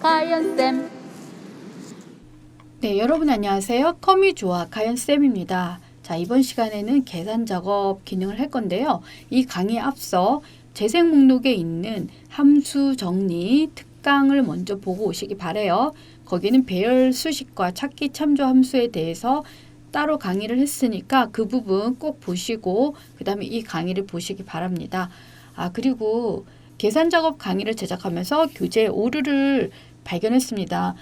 가연쌤. 네, 여러분 안녕하세요. 커미조아 가연쌤입니다. 자, 이번 시간에는 계산 작업 기능을 할 건데요. 이 강의 앞서 재생 목록에 있는 함수 정리 특강을 먼저 보고 오시기 바래요. 거기는 배열 수식과 찾기 참조 함수에 대해서 따로 강의를 했으니까 그 부분 꼭 보시고 그 다음에 이 강의를 보시기 바랍니다. 그리고 계산 작업 강의를 제작하면서 교재 오류를 발견했습니다.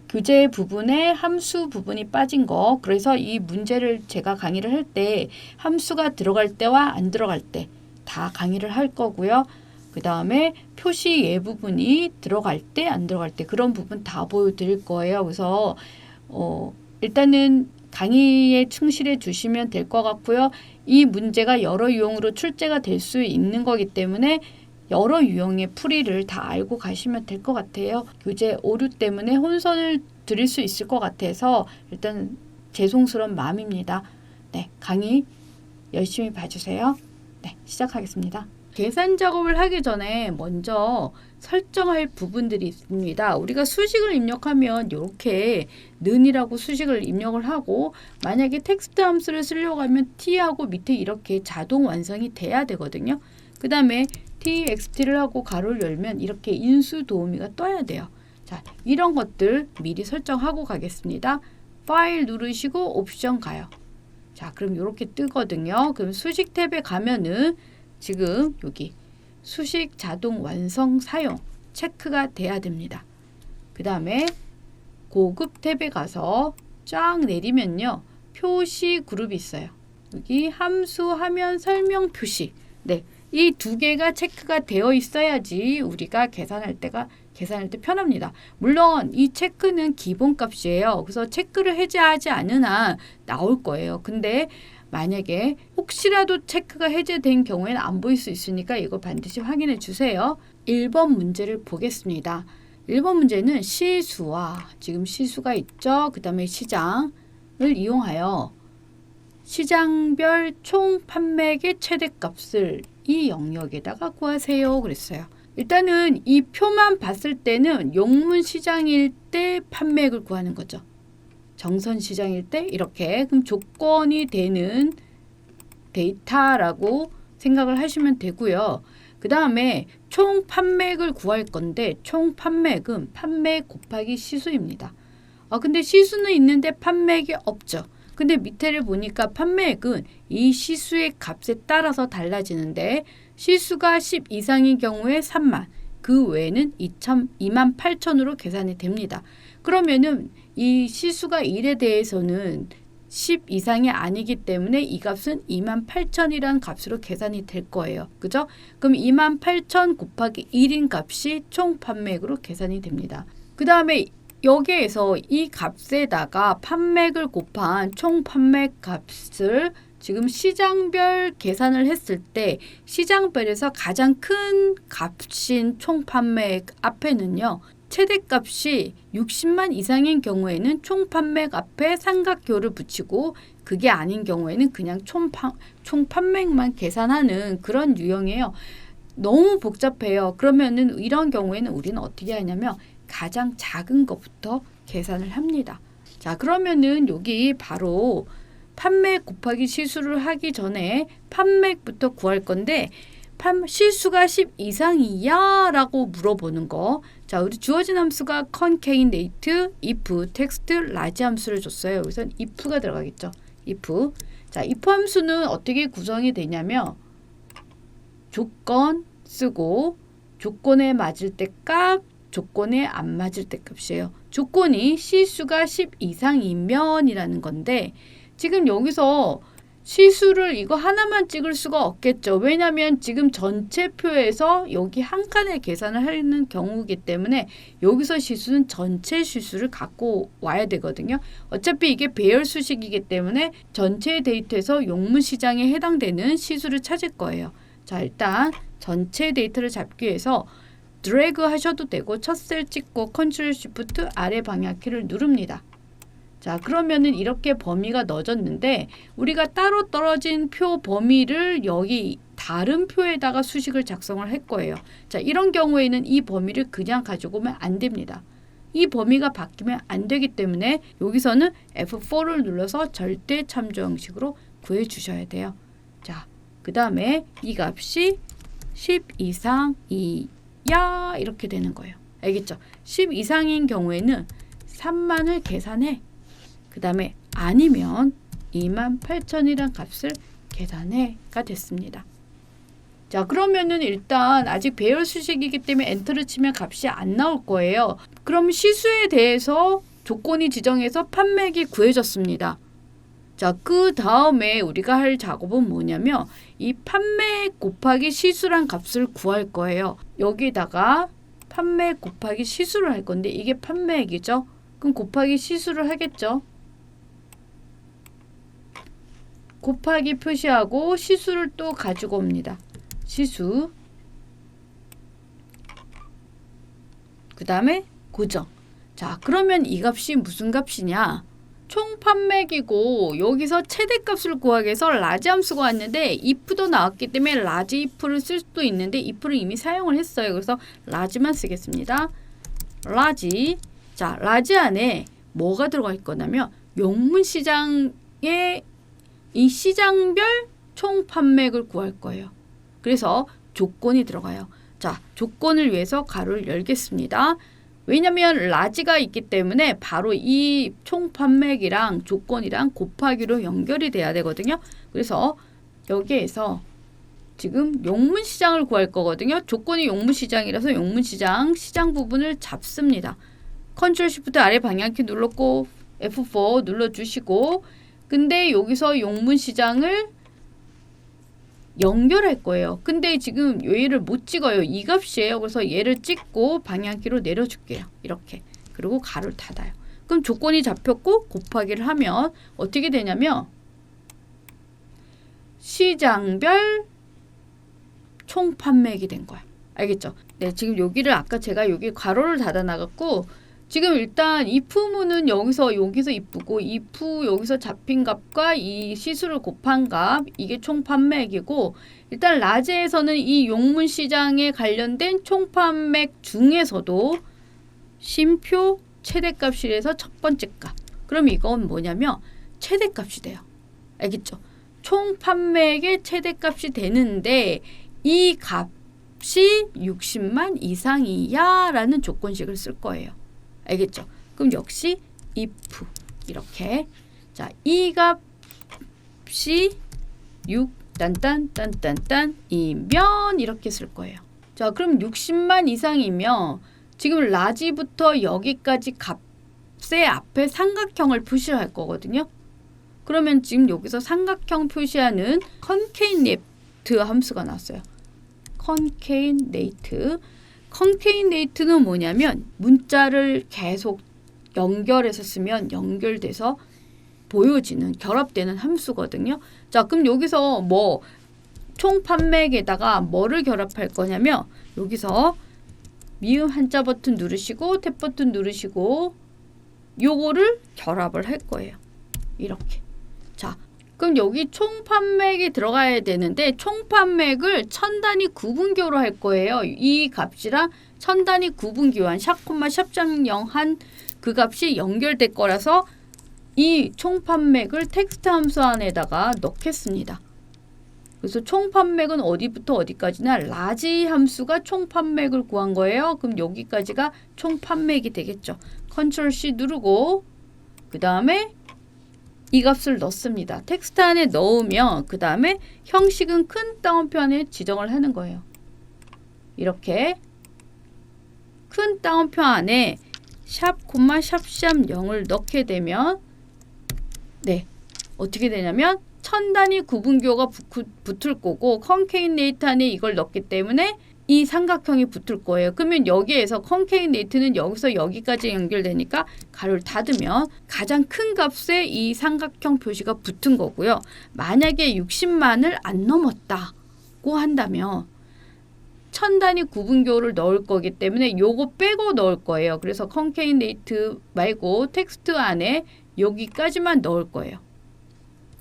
교재 부분에 함수 부분이 빠진 거, 그래서 이 문제를 제가 강의를 할 때 함수가 들어갈 때와 안 들어갈 때 다 강의를 할 거고요. 그 다음에 표시 예 부분이 들어갈 때 안 들어갈 때 그런 부분 다 보여드릴 거예요. 그래서 일단은 강의에 충실해 주시면 될 것 같고요. 이 문제가 여러 유형으로 출제가 될 수 있는 거기 때문에 여러 유형의 풀이를 다 알고 가시면 될 것 같아요. 교재 오류 때문에 혼선을 드릴 수 있을 것 같아서 일단 죄송스러운 마음입니다. 네, 강의 열심히 봐주세요. 네, 시작하겠습니다. 계산 작업을 하기 전에 먼저 설정할 부분들이 있습니다. 우리가 수식을 입력하면 이렇게 는이라고 수식을 입력을 하고, 만약에 텍스트 함수를 쓰려고 하면 t하고 밑에 이렇게 자동 완성이 돼야 되거든요. 그 다음에 txt를 하고 가로를 열면 이렇게 인수 도우미가 떠야 돼요. 자, 이런 것들 미리 설정하고 가겠습니다. 파일 누르시고 옵션 가요. 자, 그럼 이렇게 뜨거든요. 그럼 수식 탭에 가면은 지금 여기 수식 자동 완성 사용 체크가 돼야 됩니다. 그 다음에 고급 탭에 가서 쫙 내리면요, 표시 그룹이 있어요. 여기 함수 화면 설명 표시. 네, 이 두 개가 체크가 되어 있어야지 우리가 계산할 때 편합니다. 물론 이 체크는 기본값이에요. 그래서 체크를 해제하지 않은 한 나올 거예요. 근데 만약에 혹시라도 체크가 해제된 경우에는 안 보일 수 있으니까 이거 반드시 확인해 주세요. 1번 문제를 보겠습니다. 1번 문제는 시수와, 지금 시수가 있죠. 그 다음에 시장을 이용하여 시장별 총 판매액의 최대값을 이 영역에다가 구하세요 그랬어요. 일단은 이 표만 봤을 때는 용문 시장일 때 판매액을 구하는 거죠. 정선 시장일 때 이렇게. 그럼 조건이 되는 데이터라고 생각을 하시면 되고요. 그 다음에 총 판매액을 구할 건데 총 판매액은 판매액 곱하기 시수입니다. 근데 시수는 있는데 판매액이 없죠. 근데 밑에를 보니까 판매액은 이 시수의 값에 따라서 달라지는데, 시수가 10 이상인 경우에 3만, 그 외에는 28,000으로 계산이 됩니다. 그러면은 이 시수가 1에 대해서는 10 이상이 아니기 때문에 이 값은 28,000이라는 값으로 계산이 될 거예요. 그죠? 그럼 28,000 곱하기 1인 값이 총 판매액으로 계산이 됩니다. 그 다음에 여기에서 이 값에다가 판매액을 곱한 총 판매액 값을 지금 시장별 계산을 했을 때 시장별에서 가장 큰 값인 총 판매액 앞에는요, 최대값이 60만 이상인 경우에는 총 판매액 앞에 삼각표를 붙이고, 그게 아닌 경우에는 그냥 총 판매액만 계산하는 그런 유형이에요. 너무 복잡해요. 그러면은 이런 경우에는 우리는 어떻게 하냐면 가장 작은 것부터 계산을 합니다. 자, 그러면은 여기 바로 판매액 곱하기 시수를 하기 전에 판매액부터 구할 건데, 시수가 10 이상이야? 라고 물어보는 거. 자, 우리 주어진 함수가 concatenate if text large 함수를 줬어요. 여기서 if가 들어가겠죠. if. 자, if 함수는 어떻게 구성이 되냐면 조건 쓰고 조건에 맞을 때 값, 조건에 안 맞을 때 값이에요. 조건이 시수가 10 이상이면이라는 건데, 지금 여기서 시수를 이거 하나만 찍을 수가 없겠죠. 왜냐하면 지금 전체 표에서 여기 한 칸에 계산을 하는 경우이기 때문에 여기서 시수는 전체 시수를 갖고 와야 되거든요. 어차피 이게 배열 수식이기 때문에 전체 데이터에서 용문 시장에 해당되는 시수를 찾을 거예요. 자, 일단 전체 데이터를 잡기 위해서 드래그 하셔도 되고 첫 셀 찍고 컨트롤 쉬프트 아래 방향키를 누릅니다. 자, 그러면은 이렇게 범위가 넣어졌는데 우리가 따로 떨어진 표 범위를 여기 다른 표에다가 수식을 작성을 할 거예요. 자, 이런 경우에는 이 범위를 그냥 가지고 오면 안 됩니다. 이 범위가 바뀌면 안 되기 때문에 여기서는 F4를 눌러서 절대 참조 형식으로 구해 주셔야 돼요. 자, 그 다음에 이 값이 10 이상이야 이렇게 되는 거예요. 알겠죠? 10 이상인 경우에는 3만을 계산해. 그 다음에 아니면 28,000이란 값을 계산해가 됐습니다. 자, 그러면은 일단 아직 배열 수식이기 때문에 엔터를 치면 값이 안 나올 거예요. 그럼 시수에 대해서 조건이 지정해서 판매액이 구해졌습니다. 자, 그 다음에 우리가 할 작업은 뭐냐면 이 판매액 곱하기 시수란 값을 구할 거예요. 여기다가 판매액 곱하기 시수를 할 건데 이게 판매액이죠. 그럼 곱하기 시수를 하겠죠. 곱하기 표시하고 시수를 또 가지고 옵니다. 시수. 그 다음에 고정. 자, 그러면 이 값이 무슨 값이냐? 총 판매액이고 여기서 최대값을 구하기 위해서 라지 함수가 왔는데 if도 나왔기 때문에 라지 if를 쓸 수도 있는데 if를 이미 사용을 했어요. 그래서 라지만 쓰겠습니다. 라지. 자, 라지 안에 뭐가 들어가 있거냐면 용문시장의 이 시장별 총 판매액을 구할 거예요. 그래서 조건이 들어가요. 자, 조건을 위해서 가로를 열겠습니다. 왜냐면 라지가 있기 때문에 바로 이 총 판매액이랑 조건이랑 곱하기로 연결이 돼야 되거든요. 그래서 여기에서 지금 용문시장을 구할 거거든요. 조건이 용문시장이라서 용문시장 시장 부분을 잡습니다. 컨트롤 시프트 아래 방향키 눌렀고 F4 눌러주시고 근데 여기서 용문시장을 연결할 거예요. 근데 지금 얘를 못 찍어요. 이 값이에요. 그래서 얘를 찍고 방향키로 내려줄게요. 이렇게. 그리고 가로를 닫아요. 그럼 조건이 잡혔고 곱하기를 하면 어떻게 되냐면 시장별 총 판매액이 된 거야. 알겠죠? 네, 지금 여기를 아까 제가 여기 가로를 닫아 나갔고 지금 일단 if문은 여기서 if고 if 여기서 잡힌 값과 이 시수를 곱한 값 이게 총 판매액이고 일단 라지에서는 이 용문 시장에 관련된 총 판매액 중에서도 심표 최대값이라서 첫 번째 값. 그럼 이건 뭐냐면 최대값이 돼요. 알겠죠? 총 판매액의 최대값이 되는데 이 값이 60만 이상이야 라는 조건식을 쓸 거예요. 알겠죠? 그럼 역시 if 이렇게 자, 이 값이 6 딴딴딴딴딴이면 이렇게 쓸 거예요. 자, 그럼 60만 이상이면 지금 라지부터 여기까지 값의 앞에 삼각형을 표시할 거거든요. 그러면 지금 여기서 삼각형 표시하는 concatenate 함수가 나왔어요. concatenate는 뭐냐면 문자를 계속 연결해서 쓰면 연결돼서 보여지는 결합되는 함수거든요. 자, 그럼 여기서 뭐 총 판매액에다가 뭐를 결합할 거냐면 여기서 미음 한자 버튼 누르시고 탭 버튼 누르시고 요거를 결합을 할 거예요. 이렇게. 자, 그럼 여기 총 판매액이 들어가야 되는데 총 판매액을 천 단위 구분교로 할 거예요. 이 값이랑 천 단위 구분교한 샵, 샵.0 한 그 값이 연결될 거라서 이 총 판매액을 텍스트 함수 안에다가 넣겠습니다. 그래서 총 판매액은 어디부터 어디까지나 라지 함수가 총 판매액을 구한 거예요. 그럼 여기까지가 총 판매액이 되겠죠. 컨트롤 C 누르고 그 다음에 이 값을 넣습니다. 텍스트 안에 넣으면 그 다음에 형식은 큰 따옴표 안에 지정을 하는 거예요. 이렇게 큰 따옴표 안에 샵, 샵 0을 넣게 되면 네, 어떻게 되냐면 천 단위 구분교가 붙을 거고 concatenate 안에 이걸 넣기 때문에 이 삼각형이 붙을 거예요. 그러면 여기에서 concatenate는 여기서 여기까지 연결되니까 가로를 닫으면 가장 큰 값에 이 삼각형 표시가 붙은 거고요. 만약에 60만을 안 넘었다고 한다면 천 단위 구분교를 넣을 거기 때문에 요거 빼고 넣을 거예요. 그래서 concatenate 말고 텍스트 안에 여기까지만 넣을 거예요.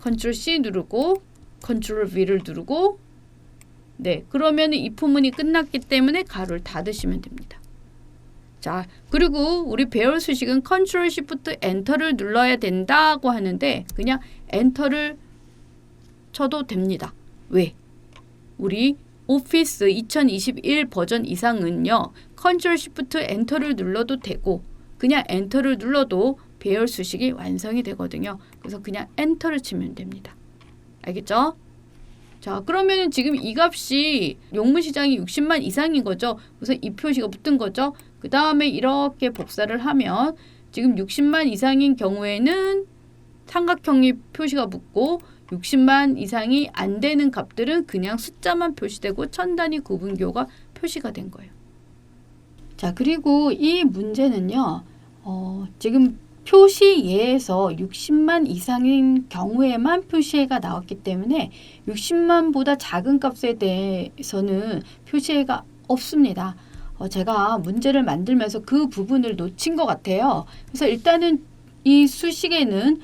컨트롤 C 누르고 컨트롤 V를 누르고 네, 그러면 if문이 끝났기 때문에 가로를 닫으시면 됩니다. 자, 그리고 우리 배울 수식은 컨트롤 시프트 엔터를 눌러야 된다고 하는데 그냥 엔터를 쳐도 됩니다. 왜? 우리 오피스 2021 버전 이상은요. 컨트롤 시프트 엔터를 눌러도 되고 그냥 엔터를 눌러도 배열 수식이 완성이 되거든요. 그래서 그냥 엔터를 치면 됩니다. 알겠죠? 자, 그러면 지금 이 값이 용문 시장이 60만 이상인 거죠. 그래서 이 표시가 붙은 거죠. 그 다음에 이렇게 복사를 하면 지금 60만 이상인 경우에는 삼각형이 표시가 붙고 60만 이상이 안 되는 값들은 그냥 숫자만 표시되고 천 단위 구분교가 표시가 된 거예요. 자, 그리고 이 문제는요. 지금 표시예에서 60만 이상인 경우에만 표시해가 나왔기 때문에 60만보다 작은 값에 대해서는 표시해가 없습니다. 제가 문제를 만들면서 그 부분을 놓친 것 같아요. 그래서 일단은 이 수식에는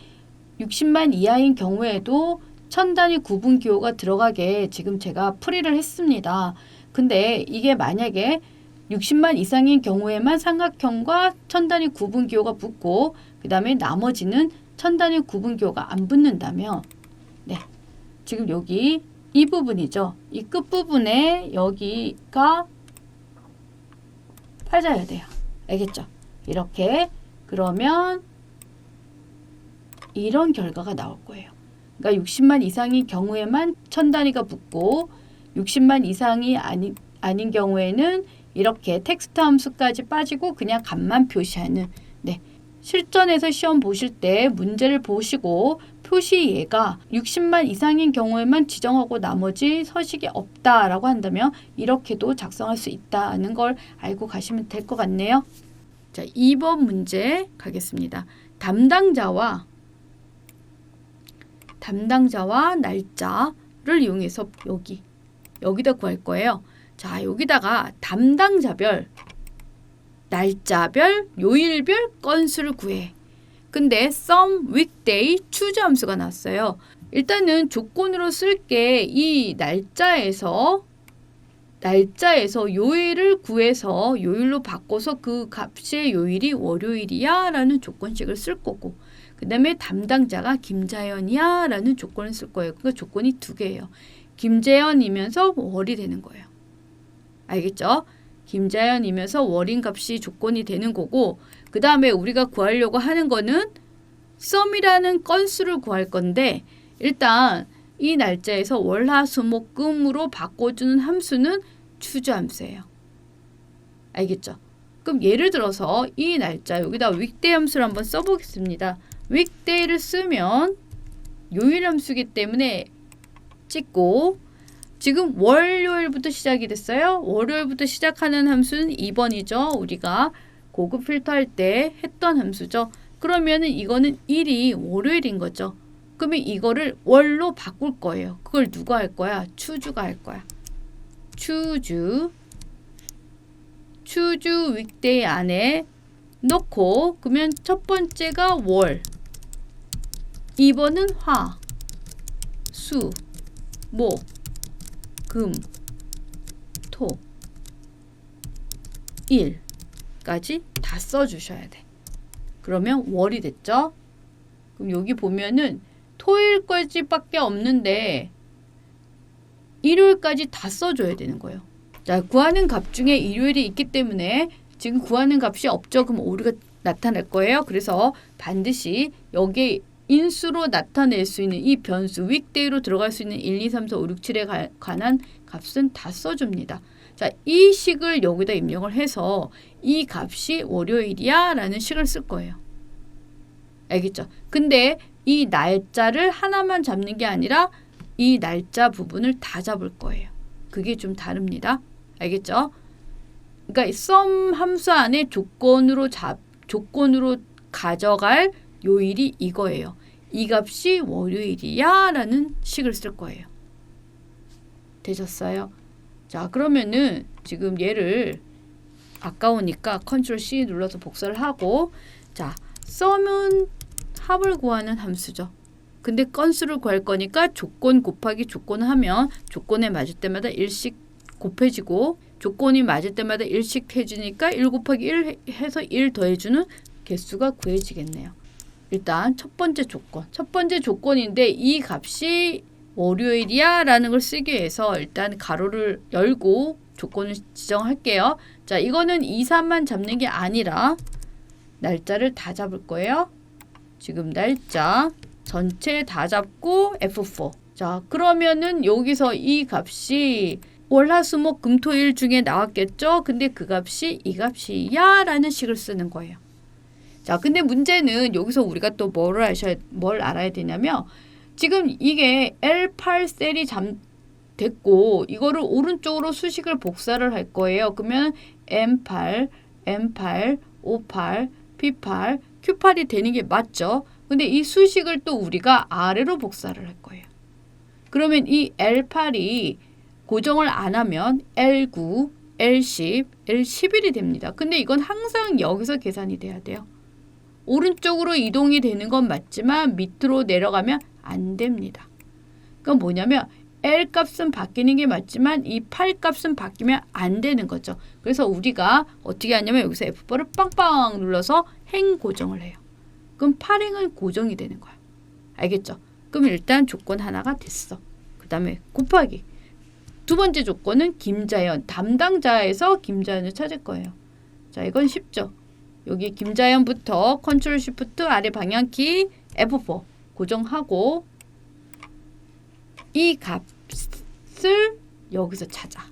60만 이하인 경우에도 천 단위 구분 기호가 들어가게 지금 제가 풀이를 했습니다. 근데 이게 만약에 60만 이상인 경우에만 삼각형과 천 단위 구분 기호가 붙고 그 다음에 나머지는 천 단위 구분 기호가 안 붙는다면 네, 지금 여기 이 부분이죠. 이 끝부분에 여기가 빠져야 돼요. 알겠죠? 이렇게 그러면 이런 결과가 나올 거예요. 그러니까 60만 이상인 경우에만 천 단위가 붙고 60만 이상이 아닌 경우에는 이렇게 텍스트 함수까지 빠지고 그냥 값만 표시하는 네. 실전에서 시험 보실 때 문제를 보시고 표시예가 60만 이상인 경우에만 지정하고 나머지 서식이 없다라고 한다면 이렇게도 작성할 수 있다는 걸 알고 가시면 될 것 같네요. 자, 2번 문제 가겠습니다. 담당자와 날짜를 이용해서 여기다 구할 거예요. 자, 여기다가 담당자별, 날짜별, 요일별 건수를 구해. 근데 some weekday choose 함수가 나왔어요. 일단은 조건으로 쓸게 이 날짜에서 요일을 구해서 요일로 바꿔서 그 값의 요일이 월요일이야 라는 조건식을 쓸 거고 그 다음에 담당자가 김자연이야 라는 조건을 쓸 거예요. 그 조건이 두 개예요. 김자연이면서 월이 되는 거예요. 알겠죠? 김자연이면서 월인 값이 조건이 되는 거고 그 다음에 우리가 구하려고 하는 거는 썸이라는 건수를 구할 건데 일단 이 날짜에서 월, 화, 수, 목, 금으로 바꿔주는 함수는 choose 함수예요. 알겠죠? 그럼 예를 들어서 이 날짜 여기다 weekday 함수를 한번 써보겠습니다. weekday를 쓰면 요일 함수이기 때문에 찍고 지금 월요일부터 시작이 됐어요. 월요일부터 시작하는 함수는 2번이죠. 우리가 고급 필터할 때 했던 함수죠. 그러면은 이거는 1이 월요일인 거죠. 그러면 이거를 월로 바꿀 거예요. 그걸 누가 할 거야? choose가 할 거야. choose weekday 안에 넣고 그러면 첫 번째가 월, 2번은 화, 수, 목, 금, 토, 일까지 다 써주셔야 돼. 그러면 월이 됐죠? 그럼 여기 보면은 토요일까지밖에 없는데 일요일까지 다 써줘야 되는 거예요. 자, 구하는 값 중에 일요일이 있기 때문에 지금 구하는 값이 없죠. 그럼 오류가 나타날 거예요. 그래서 반드시 여기에 인수로 나타낼 수 있는 이 변수 weekday로 들어갈 수 있는 1, 2, 3, 4, 5, 6, 7에 관한 값은 다 써줍니다. 자, 이 식을 여기다 입력을 해서 이 값이 월요일이야 라는 식을 쓸 거예요. 알겠죠? 근데 이 날짜를 하나만 잡는 게 아니라 이 날짜 부분을 다 잡을 거예요. 그게 좀 다릅니다. 알겠죠? 그러니까 some 함수 안에 조건으로 가져갈 요일이 이거예요. 이 값이 월요일이야 라는 식을 쓸 거예요. 되셨어요? 자, 그러면은 지금 얘를 아까우니까 컨트롤 C 눌러서 복사를 하고 자, some은 합을 구하는 함수죠. 근데 건수를 구할 거니까 조건 곱하기 조건 하면 조건에 맞을 때마다 1씩 곱해지고 조건이 맞을 때마다 1씩 해주니까 1 곱하기 1 해서 1 더해주는 개수가 구해지겠네요. 일단 첫 번째 조건. 첫 번째 조건인데 이 값이 월요일이야 라는 걸 쓰기 위해서 일단 가로를 열고 조건을 지정할게요. 자, 이거는 2, 3만 잡는 게 아니라 날짜를 다 잡을 거예요. 지금 날짜 전체 다 잡고 F4. 자, 그러면은 여기서 이 값이 월화수목 금토일 중에 나왔겠죠? 근데 그 값이 이 값이야 라는 식을 쓰는 거예요. 자, 근데 문제는 여기서 우리가 또 뭘 알아야 되냐면 지금 이게 L8 셀이 됐고 이거를 오른쪽으로 수식을 복사를 할 거예요. 그러면 M8, M8, O8, P8, Q8이 되는 게 맞죠? 근데 이 수식을 또 우리가 아래로 복사를 할 거예요. 그러면 이 L8이 고정을 안 하면 L9, L10, L11이 됩니다. 근데 이건 항상 여기서 계산이 돼야 돼요. 오른쪽으로 이동이 되는 건 맞지만 밑으로 내려가면 안 됩니다. 그건 뭐냐면 L 값은 바뀌는 게 맞지만 이 8 값은 바뀌면 안 되는 거죠. 그래서 우리가 어떻게 하냐면 여기서 F4를 빵빵 눌러서 행 고정을 해요. 그럼 8행은 고정이 되는 거야. 알겠죠? 그럼 일단 조건 하나가 됐어. 그 다음에 곱하기. 두 번째 조건은 김자연. 담당자에서 김자연을 찾을 거예요. 자, 이건 쉽죠? 여기 김자연부터 컨트롤 쉬프트 아래 방향키 F4 고정하고 이 값을 여기서 찾아.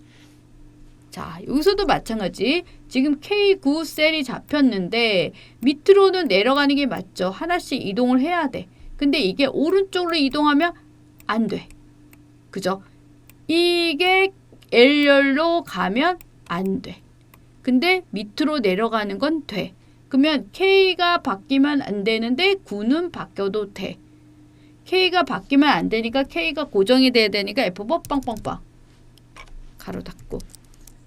자, 여기서도 마찬가지. 지금 K9 셀이 잡혔는데 밑으로는 내려가는 게 맞죠. 하나씩 이동을 해야 돼. 근데 이게 오른쪽으로 이동하면 안 돼. 그죠? 이게 L열로 가면 안 돼. 근데 밑으로 내려가는 건 돼. 그러면 K가 바뀌면 안 되는데 9는 바뀌어도 돼. K가 바뀌면 안 되니까 K가 고정이 돼야 되니까 F4 빵빵빵. 가로 닫고.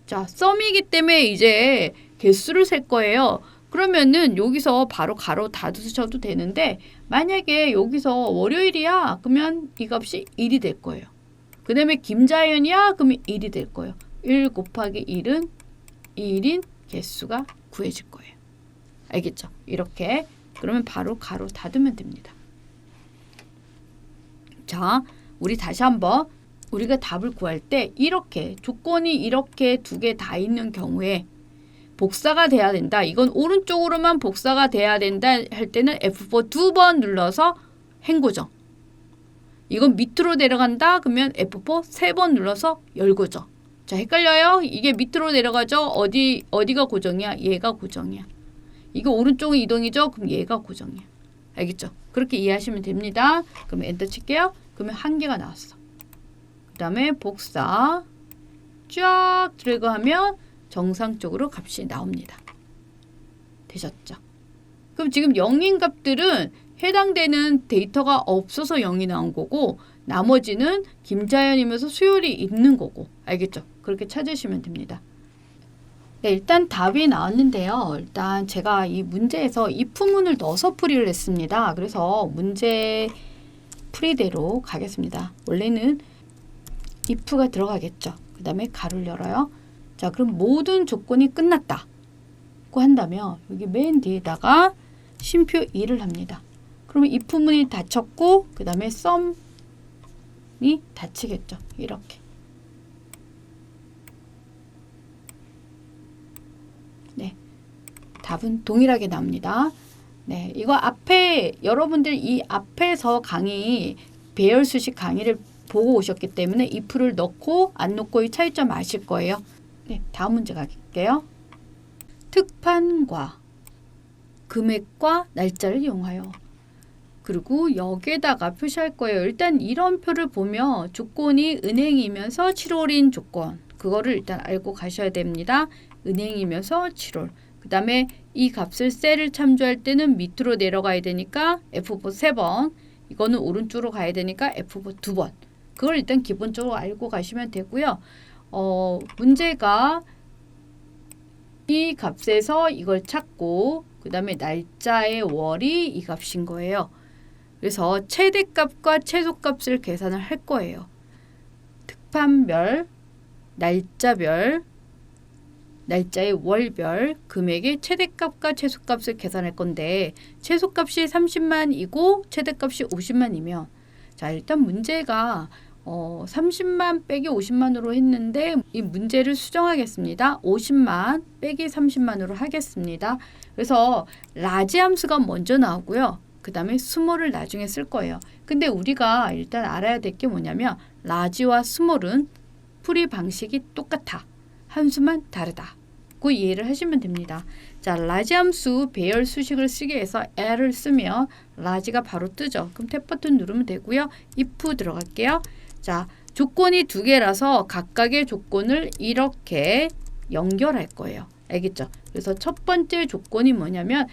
자, 썸이기 때문에 이제 개수를 셀 거예요. 그러면은 여기서 바로 가로 닫으셔도 되는데 만약에 여기서 월요일이야. 그러면 이 값이 1이 될 거예요. 그 다음에 김자연이야. 그러면 1이 될 거예요. 1 곱하기 1은 1인 개수가 구해질 거예요. 알겠죠? 이렇게. 그러면 바로 가로 닫으면 됩니다. 자, 우리 다시 한번 우리가 답을 구할 때 이렇게 조건이 이렇게 두 개 다 있는 경우에 복사가 돼야 된다. 이건 오른쪽으로만 복사가 돼야 된다 할 때는 F4 두 번 눌러서 행고정. 이건 밑으로 내려간다. 그러면 F4 세 번 눌러서 열고정. 자, 헷갈려요? 이게 밑으로 내려가죠? 어디가 고정이야? 얘가 고정이야. 이거 오른쪽 이동이죠? 그럼 얘가 고정이야. 알겠죠? 그렇게 이해하시면 됩니다. 그럼 엔터 칠게요. 그러면 한 개가 나왔어. 그 다음에 복사 쫙 드래그하면 정상적으로 값이 나옵니다. 되셨죠? 그럼 지금 0인 값들은 해당되는 데이터가 없어서 0이 나온 거고 나머지는 김자연이면서 수열이 있는 거고 알겠죠? 그렇게 찾으시면 됩니다. 네, 일단 답이 나왔는데요. 일단 제가 이 문제에서 if문을 넣어서 풀이를 했습니다. 그래서 문제 풀이대로 가겠습니다. 원래는 if가 들어가겠죠. 그 다음에 가로를 열어요. 자, 그럼 모든 조건이 끝났다고 한다면 여기 맨 뒤에다가 쉼표 2를 합니다. 그러면 if문이 닫혔고 그 다음에 썸이 닫히겠죠. 이렇게. 네, 답은 동일하게 나옵니다. 네, 이거 앞에 여러분들 이 앞에서 강의 배열 수식 강의를 보고 오셨기 때문에 if를 넣고 안 넣고의 차이점 아실 거예요. 네, 다음 문제 갈게요. 특판과 금액과 날짜를 이용하여. 그리고 여기에다가 표시할 거예요. 일단 이런 표를 보면 조건이 은행이면서 7월인 조건. 그거를 일단 알고 가셔야 됩니다. 은행이면서 7월. 그 다음에 이 값을 셀을 참조할 때는 밑으로 내려가야 되니까 F4 3번. 이거는 오른쪽으로 가야 되니까 F4 2번. 그걸 일단 기본적으로 알고 가시면 되고요. 문제가 이 값에서 이걸 찾고 그 다음에 날짜의 월이 이 값인 거예요. 그래서 최대값과 최소값을 계산을 할 거예요. 특판별, 날짜별, 날짜의 월별, 금액의 최대값과 최소값을 계산할 건데 최소값이 30만이고 최대값이 50만이면 자 일단 문제가 30만 빼기 50만으로 했는데 이 문제를 수정하겠습니다. 50만 빼기 30만으로 하겠습니다. 그래서 라지 함수가 먼저 나오고요. 그 다음에 스몰을 나중에 쓸 거예요. 근데 우리가 일단 알아야 될 게 뭐냐면 라지와 스몰은 풀이 방식이 똑같아. 함수만 다르다. 그 이해를 하시면 됩니다. 자, 라지 함수 배열 수식을 쓰기 위해서 L을 쓰면 라지가 바로 뜨죠. 그럼 탭 버튼 누르면 되고요. if 들어갈게요. 자, 조건이 두 개라서 각각의 조건을 이렇게 연결할 거예요. 알겠죠? 그래서 첫 번째 조건이 뭐냐면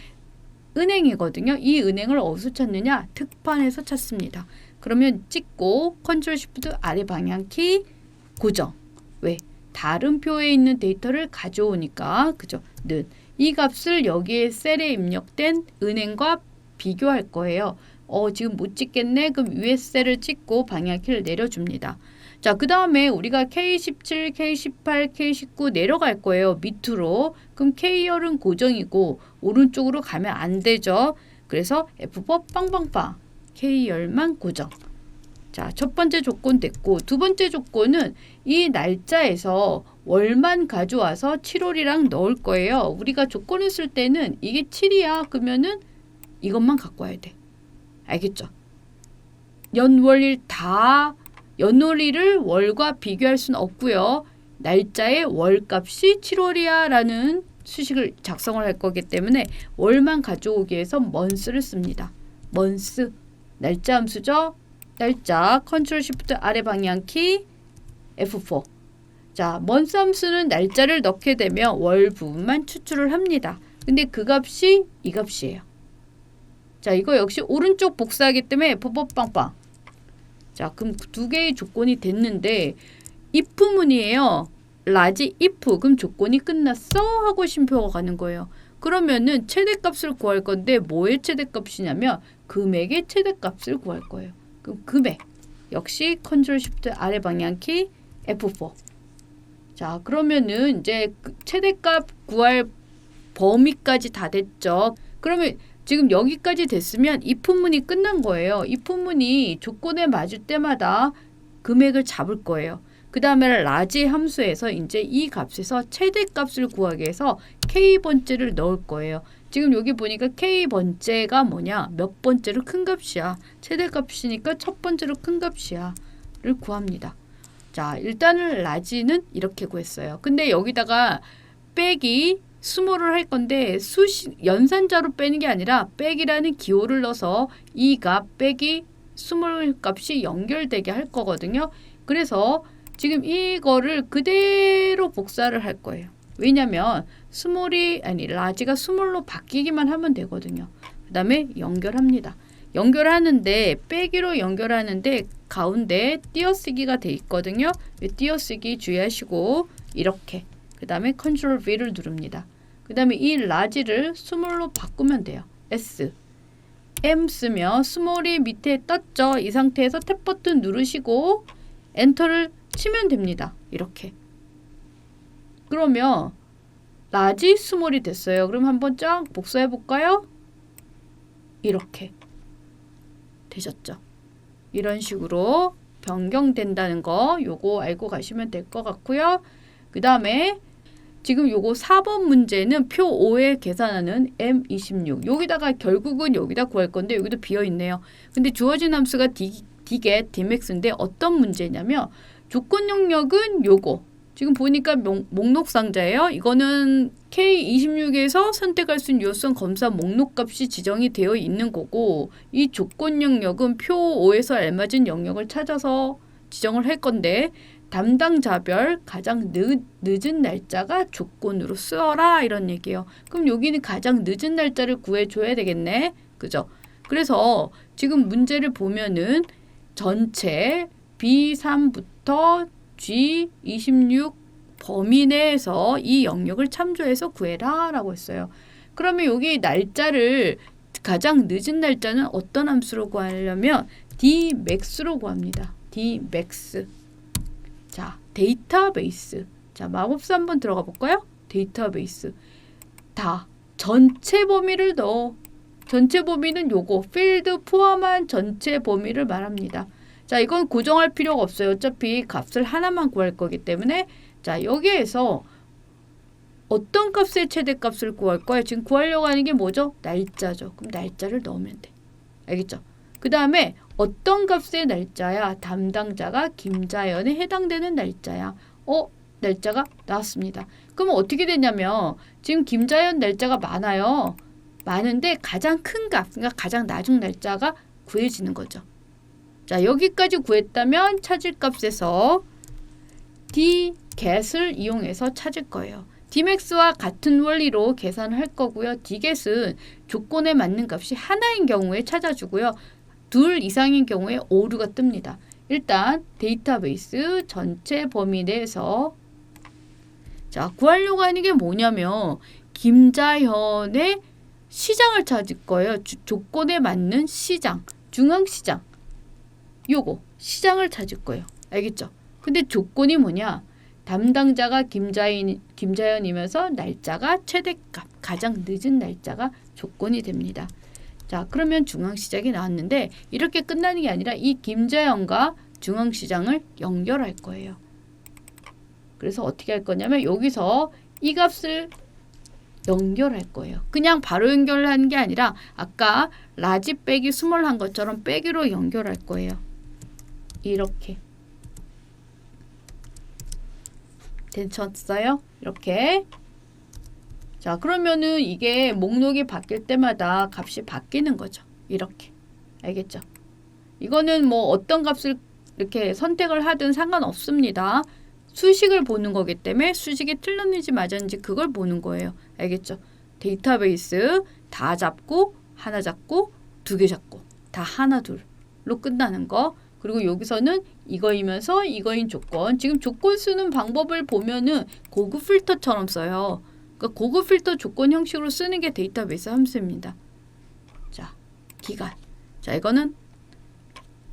은행이거든요. 이 은행을 어디서 찾느냐? 특판에서 찾습니다. 그러면 찍고 컨트롤 쉬프트 아래 방향키 고정. 왜? 다른 표에 있는 데이터를 가져오니까 그죠? 는 이 값을 여기에 셀에 입력된 은행과 비교할 거예요. 지금 못 찍겠네. 그럼 위에 셀을 찍고 방향키를 내려줍니다. 자, 그 다음에 우리가 K17, K18, K19 내려갈 거예요. 밑으로. 그럼 K열은 고정이고 오른쪽으로 가면 안 되죠. 그래서 F4 빵빵빵 K열만 고정. 자, 첫 번째 조건 됐고 두 번째 조건은 이 날짜에서 월만 가져와서 7월이랑 넣을 거예요. 우리가 조건을 쓸 때는 이게 7이야. 그러면은 이것만 갖고 와야 돼. 알겠죠? 연월일 다 연월일을 월과 비교할 수는 없고요. 날짜의 월값이 7월이야 라는 수식을 작성을 할 거기 때문에 월만 가져오기 위해서 month를 씁니다. month, 날짜 함수죠. 날짜, 컨트롤 쉬프트 아래 방향키 F4. 자, month 함수는 날짜를 넣게 되면 월 부분만 추출을 합니다. 근데 그 값이 이 값이에요. 자, 이거 역시 오른쪽 복사하기 때문에 F4 빵빵. 자, 그럼 두 개의 조건이 됐는데 if문이에요. 라지 if. 그럼 조건이 끝났어? 하고 쉼표가 가는 거예요. 그러면은 최대값을 구할 건데 뭐의 최대값이냐면 금액의 최대값을 구할 거예요. 그럼 금액. 역시 컨트롤 쉬프트 아래 방향키 F4. 자, 그러면은 이제 최대값 구할 범위까지 다 됐죠. 그러면 지금 여기까지 됐으면 if문이 끝난 거예요. if문이 조건에 맞을 때마다 금액을 잡을 거예요. 그 다음에 라지 함수에서 이제 이 값에서 최대값을 구하기 위해서 k번째를 넣을 거예요. 지금 여기 보니까 k번째가 뭐냐? 몇 번째로 큰 값이야. 최대값이니까 첫 번째로 큰 값이야. 를 구합니다. 자, 일단은 라지는 이렇게 구했어요. 근데 여기다가 빼기 스몰을 할 건데 연산자로 빼는 게 아니라 빼기라는 기호를 넣어서 이 값 빼기 스몰 값이 연결되게 할 거거든요. 그래서 지금 이거를 그대로 복사를 할 거예요. 왜냐면 라지가 스몰로 바뀌기만 하면 되거든요. 그 다음에 연결합니다. 연결하는데 빼기로 연결하는데 가운데 띄어쓰기가 돼 있거든요. 띄어쓰기 주의하시고 이렇게 그 다음에 컨트롤 V를 누릅니다. 그 다음에 이 라지를 스몰로 바꾸면 돼요. S M 쓰면 스몰이 밑에 떴죠. 이 상태에서 탭 버튼 누르시고 엔터를 치면 됩니다. 이렇게. 그러면 라지 스몰이 됐어요. 그럼 한번 쫙 복사해 볼까요? 이렇게 되셨죠. 이런 식으로 변경된다는 거 요거 알고 가시면 될 것 같고요. 그 다음에 지금 요거 4번 문제는 표 5에 계산하는 M26. 여기다가 결국은 여기다 구할 건데 여기도 비어있네요. 근데 주어진 함수가 dget, dmax인데 어떤 문제냐면 조건 영역은 요거. 지금 보니까 목록 상자예요. 이거는 K26에서 선택할 수 있는 요소는 검사 목록 값이 지정이 되어 있는 거고 이 조건 영역은 표 5에서 알맞은 영역을 찾아서 지정을 할 건데 담당자별 가장 늦은 날짜가 조건으로 쓰어라 이런 얘기예요. 그럼 여기는 가장 늦은 날짜를 구해줘야 되겠네. 그죠? 그래서 지금 문제를 보면은 전체 B3부터 G26 범위 내에서 이 영역을 참조해서 구해라 라고 했어요. 그러면 여기 날짜를 가장 늦은 날짜는 어떤 함수로 구하려면 dmax로 구합니다. dmax. 자, 데이터베이스. 자, 마법사 한번 들어가 볼까요? 데이터베이스. 다 전체 범위를 넣어. 전체 범위는 요거 필드 포함한 전체 범위를 말합니다. 자, 이건 고정할 필요가 없어요. 어차피 값을 하나만 구할 거기 때문에. 자, 여기에서 어떤 값의 최대값을 구할 거예요? 지금 구하려고 하는 게 뭐죠? 날짜죠. 그럼 날짜를 넣으면 돼. 알겠죠? 그 다음에 어떤 값의 날짜야? 담당자가 김자연에 해당되는 날짜야. 날짜가 나왔습니다. 그러면 어떻게 되냐면 지금 김자연 날짜가 많아요. 많은데 가장 큰 값, 그러니까 가장 낮은 날짜가 구해지는 거죠. 자, 여기까지 구했다면 찾을 값에서 dget을 이용해서 찾을 거예요. dmax와 같은 원리로 계산을 할 거고요. dget은 조건에 맞는 값이 하나인 경우에 찾아주고요. 둘 이상인 경우에 오류가 뜹니다. 일단 데이터베이스 전체 범위 내에서 자, 구하려고 하는 게 뭐냐면 김자현의 시장을 찾을 거예요. 조건에 맞는 시장, 중앙시장. 요거 시장을 찾을 거예요. 알겠죠? 근데 조건이 뭐냐? 담당자가 김자연이면서 날짜가 최대값, 가장 늦은 날짜가 조건이 됩니다. 자, 그러면 중앙시장이 나왔는데 이렇게 끝나는 게 아니라 이 김자연과 중앙시장을 연결할 거예요. 그래서 어떻게 할 거냐면 여기서 이 값을 연결할 거예요. 그냥 바로 연결하는 게 아니라 아까 라지 빼기 스몰 한 것처럼 빼기로 연결할 거예요. 이렇게. 되셨어요? 이렇게. 자, 그러면은 이게 목록이 바뀔 때마다 값이 바뀌는 거죠. 이렇게. 알겠죠? 이거는 뭐 어떤 값을 이렇게 선택을 하든 상관없습니다. 수식을 보는 거기 때문에 수식이 틀렸는지 맞았는지 그걸 보는 거예요. 알겠죠? 데이터베이스 다 잡고 하나 잡고 두 개 잡고 다 하나 둘로 끝나는 거. 그리고 여기서는 이거이면서 이거인 조건. 지금 조건 쓰는 방법을 보면은 고급 필터처럼 써요. 그러니까 고급 필터 조건 형식으로 쓰는 게 데이터베이스 함수입니다. 자, 기간. 자, 이거는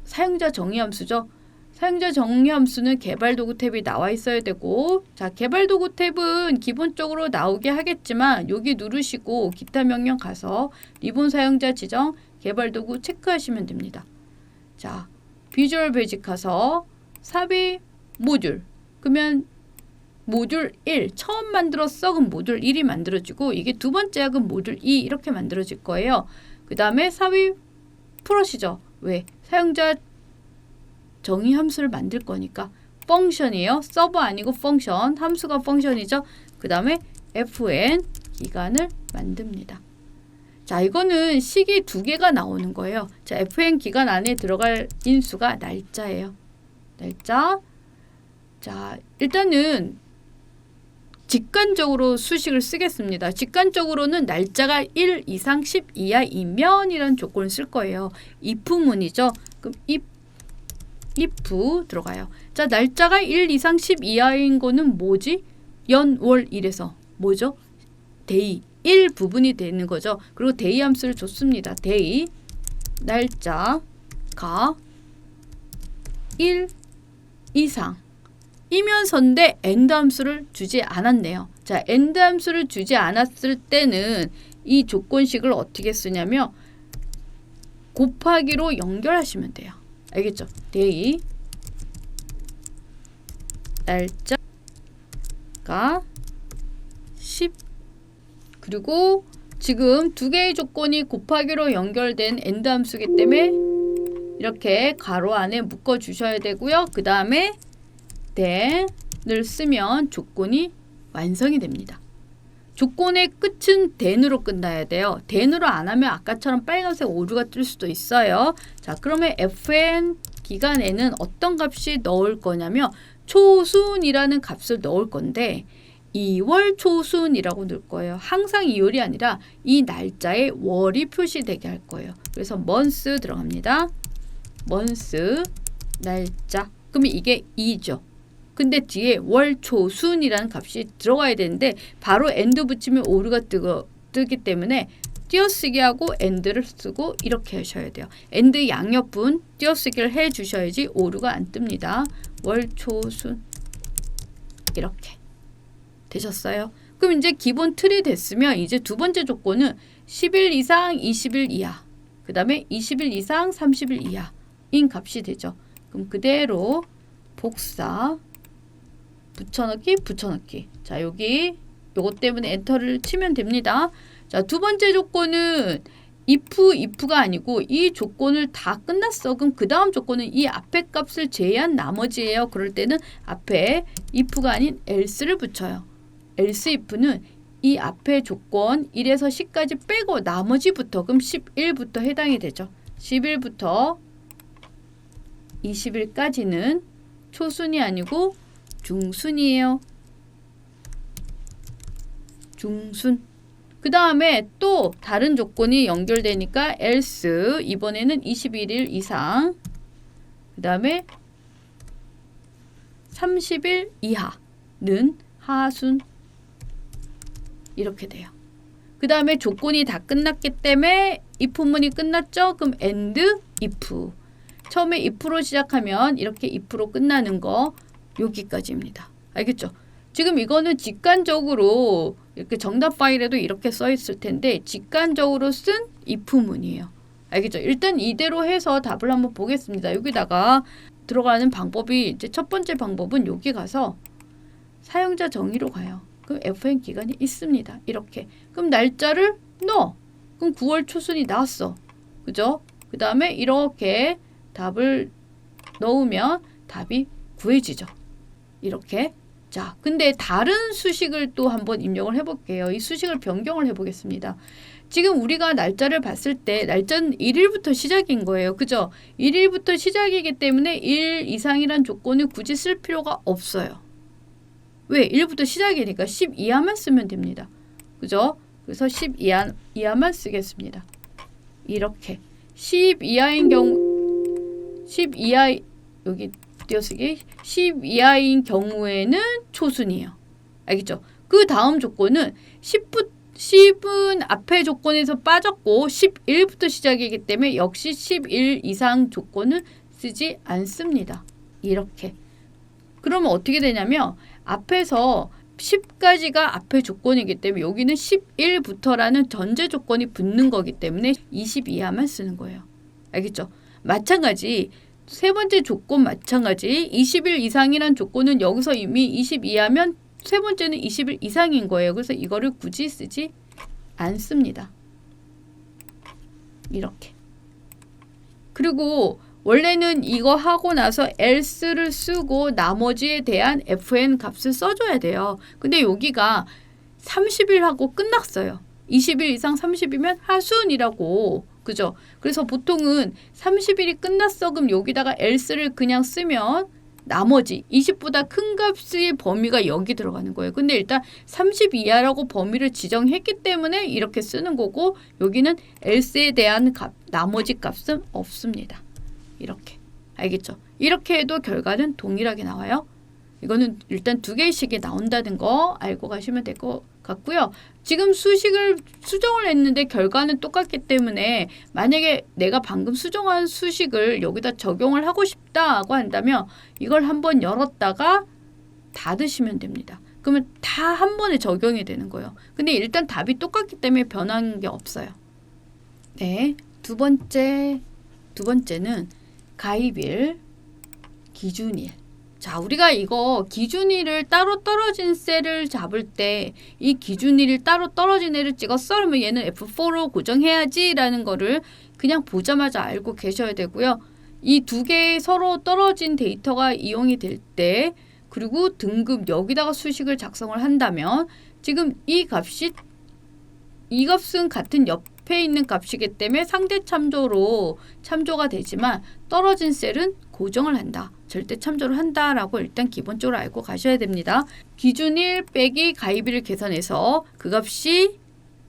사용자 정의 함수죠. 사용자 정의 함수는 개발 도구 탭이 나와 있어야 되고, 자, 개발 도구 탭은 기본적으로 나오게 하겠지만 여기 누르시고 기타 명령 가서 리본 사용자 지정 개발 도구 체크하시면 됩니다. 자, 비주얼 베이직 가서 삽입 모듈. 그러면 모듈 1 처음 만들었어. 그럼 모듈 1이 만들어지고 이게 두 번째야. 그럼 모듈 2 이렇게 만들어질 거예요. 그 다음에 삽입 프로시저. 왜? 사용자 정의 함수를 만들 거니까 펑션이에요. 서버 아니고 펑션. 함수가 펑션이죠. 그 다음에 fn 기간을 만듭니다. 자, 이거는 식이 두 개가 나오는 거예요. 자, fn 기간 안에 들어갈 인수가 날짜예요. 날짜. 자, 일단은 직관적으로 수식을 쓰겠습니다. 직관적으로는 날짜가 1 이상 10 이하이면 이런 조건을 쓸 거예요. if문이죠. 그럼 if 들어가요. 자, 날짜가 1 이상 10 이하인 거는 뭐지? 연, 월, 일에서 뭐죠? 데이 1 부분이 되는 거죠. 그리고 데이 함수를 줬습니다. 데이 날짜가 1 이상 이면서인데 엔드 함수를 주지 않았네요. 자, 엔드 함수를 주지 않았을 때는 이 조건식을 어떻게 쓰냐면 곱하기로 연결하시면 돼요. 알겠죠? 데이 날짜가 10 그리고 지금 두 개의 조건이 곱하기로 연결된 엔드 함수이기 때문에 이렇게 가로 안에 묶어 주셔야 되고요. 그 다음에 then을 쓰면 조건이 완성이 됩니다. 조건의 끝은 then으로 끝나야 돼요. then으로 안 하면 아까처럼 빨간색 오류가 뜰 수도 있어요. 자, 그러면 fn 기간에는 어떤 값이 넣을 거냐면 초순이라는 값을 넣을 건데 2월 초순이라고 넣을 거예요. 항상 2월이 아니라 이 날짜에 월이 표시되게 할 거예요. 그래서 month 들어갑니다. month 날짜. 그러면 이게 2죠. 근데 뒤에 월 초순이라는 값이 들어가야 되는데 바로 엔드 붙이면 오류가 뜨기 때문에 띄어쓰기하고 AND를 쓰고 이렇게 하셔야 돼요. AND 양옆분 띄어쓰기를 해 주셔야지 오류가 안 뜹니다. 월, 초, 순 이렇게 되셨어요. 그럼 이제 기본 틀이 됐으면 이제 두 번째 조건은 10일 이상 20일 이하, 그 다음에 20일 이상 30일 이하인 값이 되죠. 그럼 그대로 복사, 붙여넣기, 붙여넣기. 자, 여기 요것 때문에 엔터를 치면 됩니다. 자, 두 번째 조건은 if가 아니고 이 조건을 다 끝났어. 그럼 그 다음 조건은 이 앞에 값을 제외한 나머지예요. 그럴 때는 앞에 if가 아닌 else를 붙여요. else if는 이 앞에 조건 1에서 10까지 빼고 나머지부터, 그럼 11부터 해당이 되죠. 10일부터 20일까지는 초순이 아니고 중순이에요. 중순. 그 다음에 또 다른 조건이 연결되니까 else 이번에는 21일 이상, 그 다음에 30일 이하는 하순. 이렇게 돼요. 그 다음에 조건이 다 끝났기 때문에 if문이 끝났죠? 그럼 and if. 처음에 if로 시작하면 이렇게 if로 끝나는 거 여기까지입니다. 알겠죠? 지금 이거는 직관적으로 이렇게 정답 파일에도 이렇게 써 있을 텐데 직관적으로 쓴 if문이에요. 알겠죠? 일단 이대로 해서 답을 한번 보겠습니다. 여기다가 들어가는 방법이 이제 첫 번째 방법은 여기 가서 사용자 정의로 가요. 그럼 FN 기간이 있습니다. 이렇게. 그럼 날짜를 넣어. 그럼 9월 초순이 나왔어. 그죠? 그 다음에 이렇게 답을 넣으면 답이 구해지죠. 이렇게. 자, 근데 다른 수식을 또 한번 입력을 해볼게요. 이 수식을 변경을 해보겠습니다. 지금 우리가 날짜를 봤을 때 날짜는 1일부터 시작인 거예요. 그죠? 1일부터 시작이기 때문에 1 이상이란 조건을 굳이 쓸 필요가 없어요. 왜? 1부터 시작이니까 10 이하만 쓰면 됩니다. 그죠? 그래서 10 이하만 쓰겠습니다. 이렇게 10 이하인 경우 10 이하 여기 띄어쓰기 10 이하인 경우에는 초순이에요. 알겠죠? 그 다음 조건은 10은 앞에 조건에서 빠졌고 11부터 시작이기 때문에 역시 11 이상 조건을 쓰지 않습니다. 이렇게. 그러면 어떻게 되냐면 앞에서 10까지가 앞에 조건이기 때문에 여기는 11부터라는 전제 조건이 붙는 거기 때문에 20 이하만 쓰는 거예요. 알겠죠? 마찬가지 세 번째 조건 마찬가지 20일 이상이란 조건은 여기서 이미 20 이하면 세 번째는 20일 이상인 거예요. 그래서 이거를 굳이 쓰지 않습니다. 이렇게. 그리고 원래는 이거 하고 나서 else를 쓰고 나머지에 대한 fn 값을 써줘야 돼요. 근데 여기가 30일 하고 끝났어요. 20일 이상 30이면 하순이라고. 그죠? 그래서 보통은 30일이 끝났어. 그럼 여기다가 else를 그냥 쓰면 나머지 20보다 큰 값의 범위가 여기 들어가는 거예요. 근데 일단 30 이하라고 범위를 지정했기 때문에 이렇게 쓰는 거고 여기는 else에 대한 값, 나머지 값은 없습니다. 이렇게. 알겠죠? 이렇게 해도 결과는 동일하게 나와요. 이거는 일단 두 개씩이 나온다는 거 알고 가시면 될 것 같고요. 지금 수식을 수정을 했는데 결과는 똑같기 때문에 만약에 내가 방금 수정한 수식을 여기다 적용을 하고 싶다고 한다면 이걸 한번 열었다가 닫으시면 됩니다. 그러면 다 한 번에 적용이 되는 거예요. 근데 일단 답이 똑같기 때문에 변한 게 없어요. 네, 두 번째는 가입일, 기준일. 자, 우리가 이거 기준일을 따로 떨어진 셀을 잡을 때 이 기준일이 따로 떨어진 애를 찍었어? 그러면 얘는 F4로 고정해야지 라는 거를 그냥 보자마자 알고 계셔야 되고요. 이 두 개의 서로 떨어진 데이터가 이용이 될 때 그리고 등급 여기다가 수식을 작성을 한다면 지금 이 값은 같은 옆에 있는 값이기 때문에 상대 참조로 참조가 되지만 떨어진 셀은 고정을 한다. 절대 참조를 한다라고 일단 기본적으로 알고 가셔야 됩니다. 기준일 빼기 가입일을 계산해서 그 값이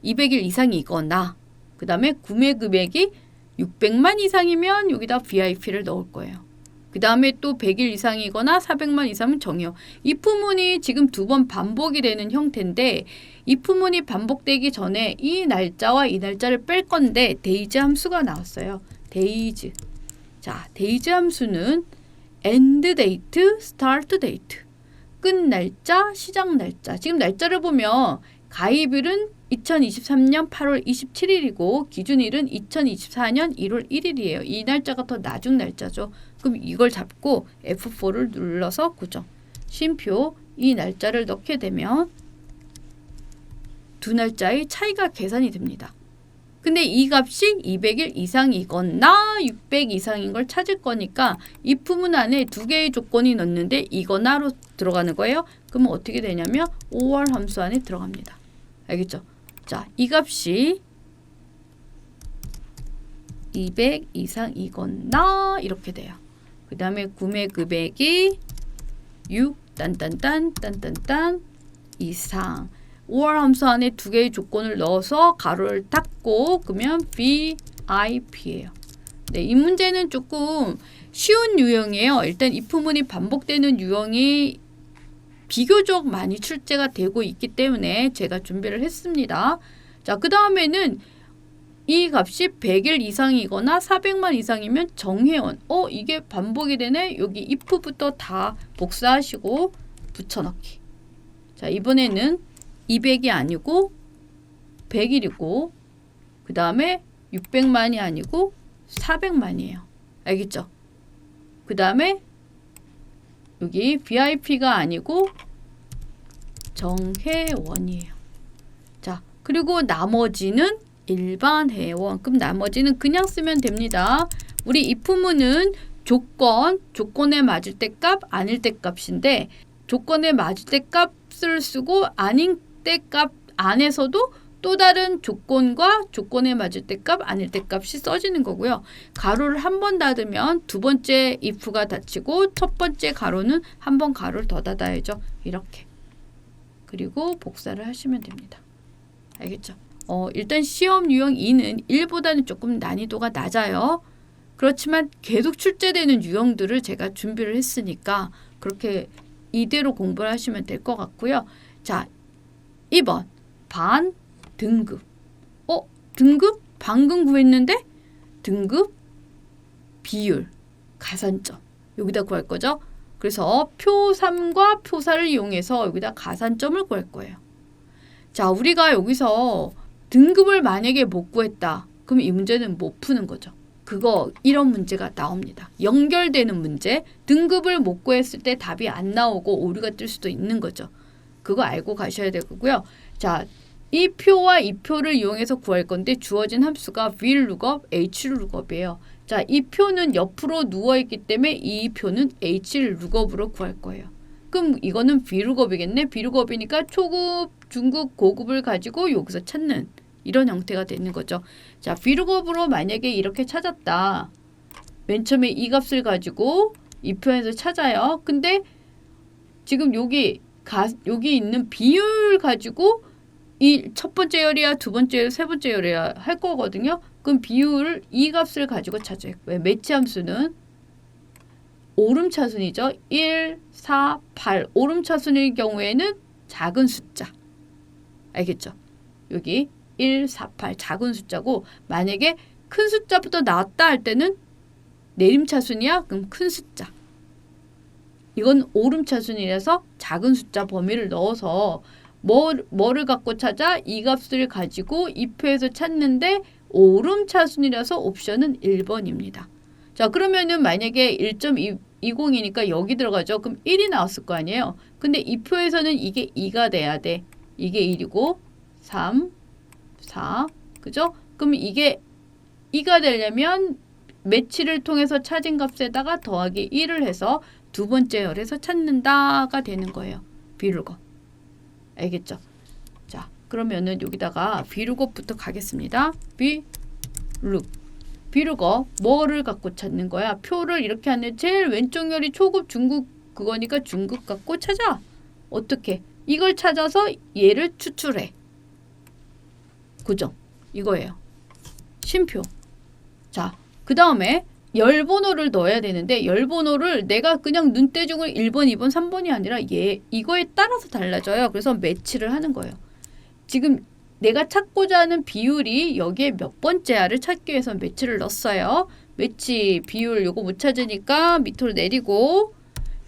200일 이상이거나 그 다음에 구매 금액이 600만 이상이면 여기다 VIP를 넣을 거예요. 그 다음에 또 100일 이상이거나 400만 이상은 정해요. if문이 지금 2번 반복이 되는 형태인데 if문이 반복되기 전에 이 날짜와 이 날짜를 뺄 건데 days 함수가 나왔어요. days. 자, days 함수는 end date, start date. 끝 날짜, 시작 날짜. 지금 날짜를 보면 가입일은 2023년 8월 27일이고 기준일은 2024년 1월 1일이에요. 이 날짜가 더 낮은 날짜죠. 그럼 이걸 잡고 F4를 눌러서 고정. 쉼표 이 날짜를 넣게 되면 두 날짜의 차이가 계산이 됩니다. 근데 이 값이 200일 이상이거나 600 이상인 걸 찾을 거니까 if문 안에 두 개의 조건이 넣는데 이거나로 들어가는 거예요. 그러면 어떻게 되냐면 5월 함수 안에 들어갑니다. 알겠죠? 자, 이 값이 200 이상이거나 이렇게 돼요. 그 다음에 구매 금액이 6 딴딴딴 이상. 5월 함수 안에 두 개의 조건을 넣어서 가로를 닫고 그러면 VIP예요. 네, 이 문제는 조금 쉬운 유형이에요. 일단 if문이 반복되는 유형이 비교적 많이 출제가 되고 있기 때문에 제가 준비를 했습니다. 자, 그 다음에는 이 값이 100일 이상이거나 400만 이상이면 정회원. 이게 반복이 되네. 여기 if부터 다 복사하시고 붙여넣기. 자, 이번에는 200이 아니고 100일이고 그 다음에 600만이 아니고 400만이에요. 알겠죠? 그 다음에 여기 VIP가 아니고 정회원이에요. 자, 그리고 나머지는 일반 회원. 그럼 나머지는 그냥 쓰면 됩니다. 우리 if문은 조건에 맞을 때 값, 아닐 때 값인데 조건에 맞을 때 값을 쓰고 아닌 때 값 안에서도 또 다른 조건과 조건에 맞을 때 값, 아닐 때 값이 써지는 거고요. 가로를 한 번 닫으면 두 번째 if가 닫히고 첫 번째 가로는 한 번 가로를 더 닫아야죠. 이렇게. 그리고 복사를 하시면 됩니다. 알겠죠? 일단 시험 유형 2는 1보다는 조금 난이도가 낮아요. 그렇지만 계속 출제되는 유형들을 제가 준비를 했으니까 그렇게 이대로 공부를 하시면 될 것 같고요. 자, 2번 반 등급. 등급? 방금 구했는데 등급 비율 가산점 여기다 구할 거죠. 그래서 표 3과 표 4를 이용해서 여기다 가산점을 구할 거예요. 자, 우리가 여기서 등급을 만약에 못 구했다. 그럼 이 문제는 못 푸는 거죠. 이런 문제가 나옵니다. 연결되는 문제. 등급을 못 구했을 때 답이 안 나오고 오류가 뜰 수도 있는 거죠. 그거 알고 가셔야 되고요. 자, 이 표와 이 표를 이용해서 구할 건데 주어진 함수가 VLOOKUP, HLOOKUP이에요. 자, 이 표는 옆으로 누워있기 때문에 이 표는 HLOOKUP으로 구할 거예요. 그럼 이거는 VLOOKUP이겠네. VLOOKUP이니까 초급, 중급, 고급을 가지고 여기서 찾는 이런 형태가 되는 거죠. 자, VLOOKUP으로 만약에 이렇게 찾았다. 맨 처음에 이 값을 가지고 이 표에서 찾아요. 근데 지금 여기 있는 비율 가지고 이 첫 번째 열이야, 두 번째 열, 세 번째 열이야 할 거거든요. 그럼 비율을 이 값을 가지고 찾아요. 왜? 매치 함수는 오름차순이죠. 1, 4, 8. 오름차순일 경우에는 작은 숫자. 알겠죠? 여기 1, 4, 8 작은 숫자고 만약에 큰 숫자부터 나왔다 할 때는 내림차순이야? 그럼 큰 숫자. 이건 오름차순이라서 작은 숫자 범위를 넣어서 뭐를 갖고 찾아? 이 값을 가지고 이 표에서 찾는데 오름차순이라서 옵션은 1번입니다. 자, 그러면은 만약에 1.20이니까 여기 들어가죠. 그럼 1이 나왔을 거 아니에요. 근데 이 표에서는 이게 2가 돼야 돼. 이게 1이고 3, 4, 그죠? 그럼 이게 2가 되려면 매치를 통해서 찾은 값에다가 더하기 1을 해서 두 번째 열에서 찾는다가 되는 거예요. VLOOKUP. 알겠죠? 자, 그러면은 여기다가 VLOOKUP부터 가겠습니다. VLOOKUP 뭐를 갖고 찾는 거야? 표를 이렇게 하는데 제일 왼쪽 열이 초급, 중급 그거니까 중급 갖고 찾아. 어떻게? 이걸 찾아서 얘를 추출해. 고정. 이거예요. 쉼표. 자, 그 다음에 열 번호를 넣어야 되는데 열 번호를 내가 그냥 눈 떼주고 1번, 2번, 3번이 아니라 이거에 따라서 달라져요. 그래서 매치를 하는 거예요. 지금 내가 찾고자 하는 비율이 여기에 몇 번째야를 찾기 위해서 매치를 넣었어요. 매치 비율 요거 못 찾으니까 밑으로 내리고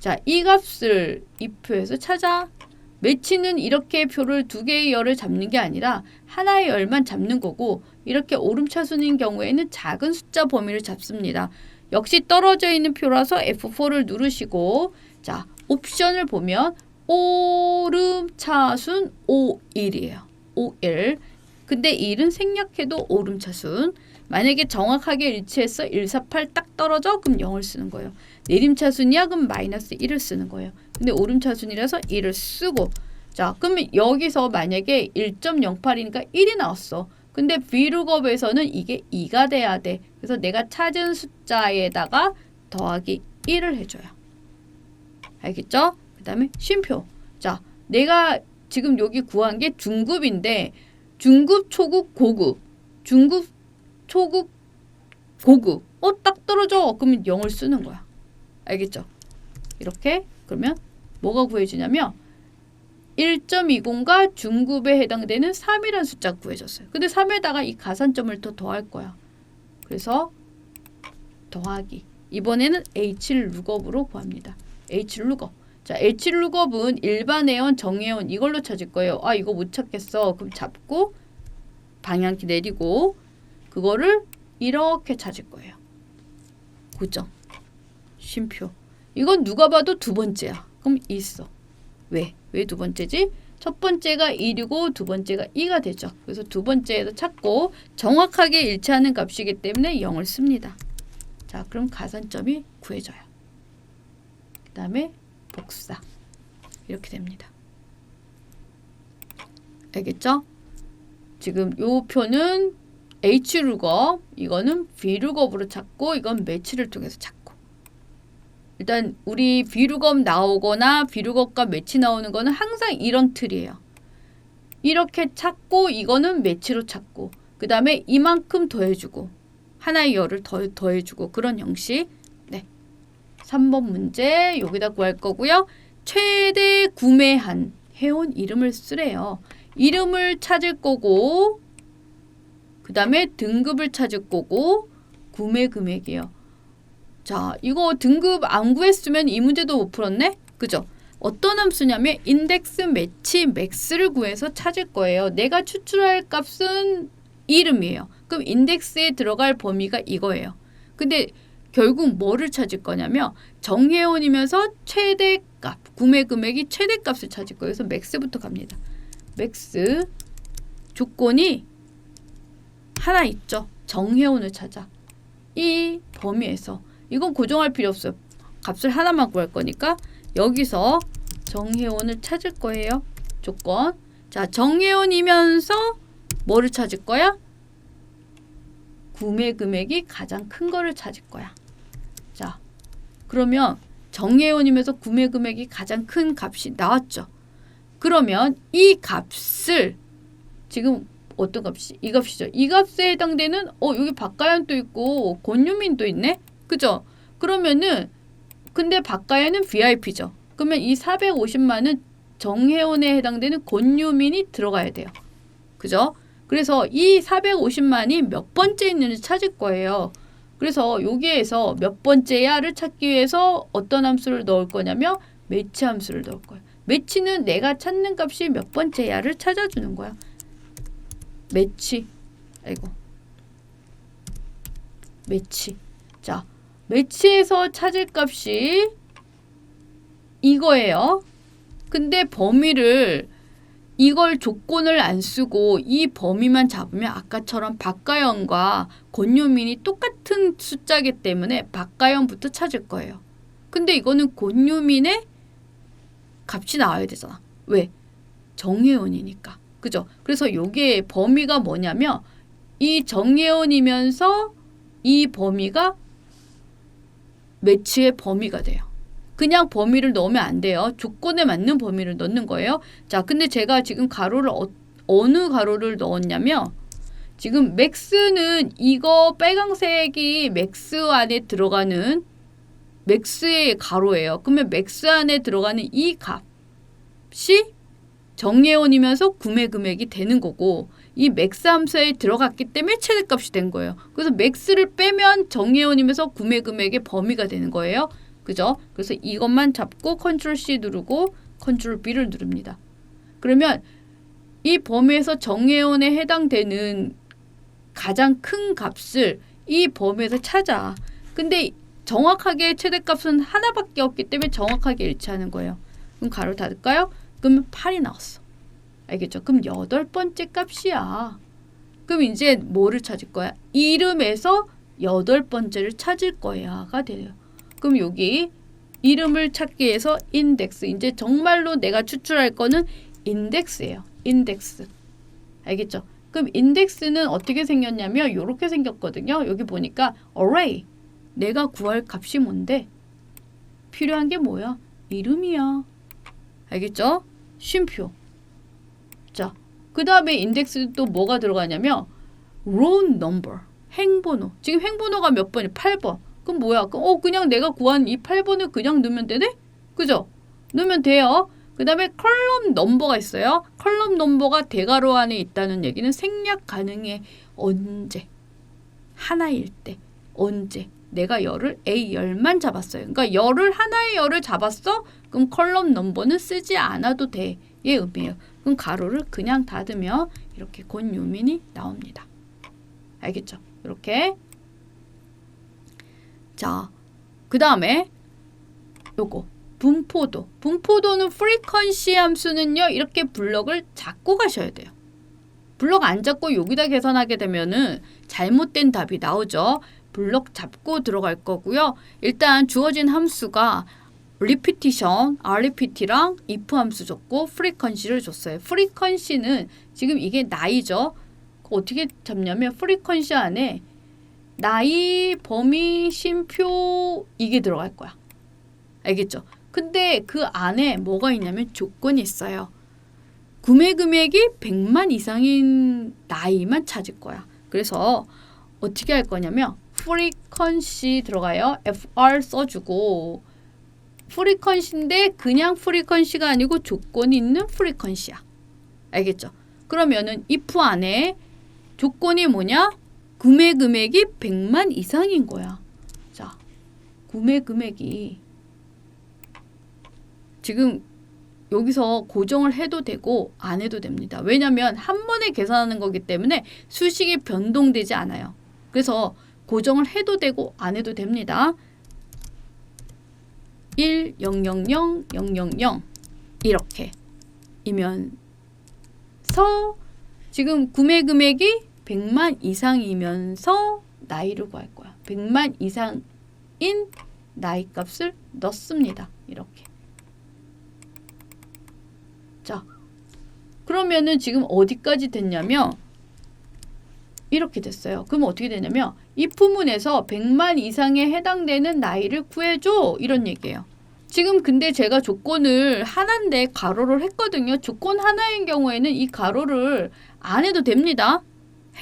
자, 이 값을 이 표에서 찾아. 매치는 이렇게 표를 두 개의 열을 잡는 게 아니라 하나의 열만 잡는 거고 이렇게 오름차순인 경우에는 작은 숫자 범위를 잡습니다. 역시 떨어져 있는 표라서 F4를 누르시고 자, 옵션을 보면 오름차순 51이에요. 51. 근데 1은 생략해도 오름차순. 만약에 정확하게 일치해서 148 딱 떨어져? 그럼 0을 쓰는 거예요. 내림차순이야? 그럼 마이너스 1을 쓰는 거예요. 근데 오름차순이라서 1을 쓰고 자, 그러면 여기서 만약에 1.08이니까 1이 나왔어. 근데 VLOOKUP에서는 이게 2가 돼야 돼. 그래서 내가 찾은 숫자에다가 더하기 1을 해줘요. 알겠죠? 그 다음에 쉼표. 자, 내가 지금 여기 구한 게 중급인데 중급, 초급, 고급. 중급, 초급, 고급. 딱 떨어져. 그러면 0을 쓰는 거야. 알겠죠? 이렇게 그러면 뭐가 구해지냐면 1.20과 중급에 해당되는 3이라는 숫자가 구해졌어요. 근데 3에다가 이 가산점을 더 더할 거야. 그래서 더하기. 이번에는 Hlookup으로 구합니다. Hlookup. 자, Hlookup은 일반 회원, 정회원 이걸로 찾을 거예요. 아, 이거 못 찾겠어. 그럼 잡고 방향키 내리고 그거를 이렇게 찾을 거예요. 고정. 쉼표. 이건 누가 봐도 두 번째야. 그럼 있어. 왜? 왜 두 번째지? 첫 번째가 1이고 두 번째가 2가 되죠. 그래서 두 번째에도 찾고 정확하게 일치하는 값이기 때문에 0을 씁니다. 자, 그럼 가산점이 구해져요. 그 다음에 복사. 이렇게 됩니다. 알겠죠? 지금 요 표는 Hlookup, 이거는 VLOOKUP으로 찾고 이건 매치를 통해서 찾고 일단 우리 VLOOKUP 나오거나 VLOOKUP과 매치 나오는 거는 항상 이런 틀이에요. 이렇게 찾고 이거는 매치로 찾고 그 다음에 이만큼 더해주고 하나의 열을 더해주고 그런 형식. 네, 3번 문제 여기다 구할 거고요. 최대 구매한 회원 이름을 쓰래요. 이름을 찾을 거고 그 다음에 등급을 찾을 거고 구매 금액이에요. 자, 이거 등급 안 구했으면 이 문제도 못 풀었네? 그죠? 어떤 함수냐면 인덱스 매치 맥스를 구해서 찾을 거예요. 내가 추출할 값은 이름이에요. 그럼 인덱스에 들어갈 범위가 이거예요. 근데 결국 뭐를 찾을 거냐면 정회원이면서 최대값, 구매 금액이 최대값을 찾을 거예요. 그래서 맥스부터 갑니다. 맥스 조건이 하나 있죠. 정회원을 찾아. 이 범위에서 이건 고정할 필요 없어요. 값을 하나만 구할 거니까 여기서 정회원을 찾을 거예요. 조건. 자, 정회원이면서 뭐를 찾을 거야? 구매 금액이 가장 큰 거를 찾을 거야. 자, 그러면 정회원이면서 구매 금액이 가장 큰 값이 나왔죠. 그러면 이 값을 지금 어떤 값이? 이 값이죠. 이 값에 해당되는 여기 박가연도 있고 권유민도 있네. 그죠? 그러면은 근데 박가연은 VIP죠. 그러면 이 450만은 정회원에 해당되는 권유민이 들어가야 돼요. 그죠? 그래서 이 450만이 몇 번째 있는지 찾을 거예요. 그래서 여기에서 몇 번째야를 찾기 위해서 어떤 함수를 넣을 거냐면 매치 함수를 넣을 거예요. 매치는 내가 찾는 값이 몇 번째야를 찾아주는 거야. 매치. 아이고. 매치. 자, 매치에서 찾을 값이 이거예요. 근데 범위를 이걸 조건을 안 쓰고 이 범위만 잡으면 아까처럼 박가연과 권유민이 똑같은 숫자이기 때문에 박가연부터 찾을 거예요. 근데 이거는 권유민의 값이 나와야 되잖아. 왜? 정회원이니까. 그죠? 그래서 여기에 범위가 뭐냐면 이 정회원이면서 이 범위가 매치의 범위가 돼요. 그냥 범위를 넣으면 안 돼요. 조건에 맞는 범위를 넣는 거예요. 자, 근데 제가 지금 가로를 어느 가로를 넣었냐면 지금 맥스는 이거 빨강색이 맥스 안에 들어가는 맥스의 가로예요. 그러면 맥스 안에 들어가는 이 값이 정예원이면서 구매 금액이 되는 거고 이 맥스 함수에 들어갔기 때문에 최대값이 된 거예요. 그래서 맥스를 빼면 정예원이면서 구매 금액의 범위가 되는 거예요. 그죠? 그래서 이것만 잡고 컨트롤 C 누르고 컨트롤 B를 누릅니다. 그러면 이 범위에서 정예원에 해당되는 가장 큰 값을 이 범위에서 찾아. 근데 정확하게 최대값은 하나밖에 없기 때문에 정확하게 일치하는 거예요. 그럼 가로 닫을까요? 그러면 8이 나왔어. 알겠죠? 그럼 8번째 값이야. 그럼 이제 뭐를 찾을 거야? 이름에서 8번째를 찾을 거야가 돼요. 그럼 여기 이름을 찾기 위해서 인덱스. 이제 정말로 내가 추출할 거는 인덱스예요. 인덱스. 알겠죠? 그럼 인덱스는 어떻게 생겼냐면 이렇게 생겼거든요. 여기 보니까 array. 내가 구할 값이 뭔데? 필요한 게 뭐야? 이름이야. 알겠죠? 쉼표. 자, 그 다음에 인덱스 또 뭐가 들어가냐면 row number. 행번호. 지금 행번호가 몇 번이야? 8번. 그럼 뭐야? 그냥 내가 구한 이 8번을 그냥 넣으면 되네? 그죠? 넣으면 돼요. 그 다음에 컬럼 넘버가 있어요. 컬럼 넘버가 대괄호 안에 있다는 얘기는 생략 가능해. 언제? 하나일 때. 언제? 내가 열을 A10만 잡았어요. 그러니까 열을 하나의 열을 잡았어? 그럼 컬럼 넘버는 쓰지 않아도 돼. 의 의미예요. 그럼 가로를 그냥 닫으면 이렇게 곤유민이 나옵니다. 알겠죠? 이렇게. 자, 그 다음에 요거 분포도. 분포도는 프리퀀시 함수는요. 이렇게 블럭을 잡고 가셔야 돼요. 블럭 안 잡고 여기다 계산하게 되면은 잘못된 답이 나오죠. 블럭 잡고 들어갈 거고요. 일단 주어진 함수가 repetition, rpt랑 if 함수 줬고 frequency를 줬어요. frequency는 지금 이게 나이죠. 어떻게 잡냐면 frequency 안에 나이, 범위, 쉼표 이게 들어갈 거야. 알겠죠? 근데 그 안에 뭐가 있냐면 조건이 있어요. 구매 금액이 100만 이상인 나이만 찾을 거야. 그래서 어떻게 할 거냐면 frequency 들어가요. fr 써주고 frequency인데 그냥 frequency가 아니고 조건이 있는 frequency야. 알겠죠? 그러면은 if 안에 조건이 뭐냐? 구매 금액이 100만 이상인 거야. 자, 구매 금액이 지금 여기서 고정을 해도 되고 안 해도 됩니다. 왜냐하면 한 번에 계산하는 거기 때문에 수식이 변동되지 않아요. 그래서 고정을 해도 되고 안 해도 됩니다. 1, 0, 0, 0, 0, 0, 0 이렇게 이면서 지금 구매 금액이 100만 이상이면서 나이를 구할 거야. 100만 이상인 나이 값을 넣습니다. 이렇게. 자, 그러면은 지금 어디까지 됐냐면 이렇게 됐어요. 그럼 어떻게 되냐면 이 부문에서 100만 이상에 해당되는 나이를 구해줘. 이런 얘기예요. 지금 근데 제가 조건을 하나인데 가로를 했거든요. 조건 하나인 경우에는 이 가로를 안 해도 됩니다.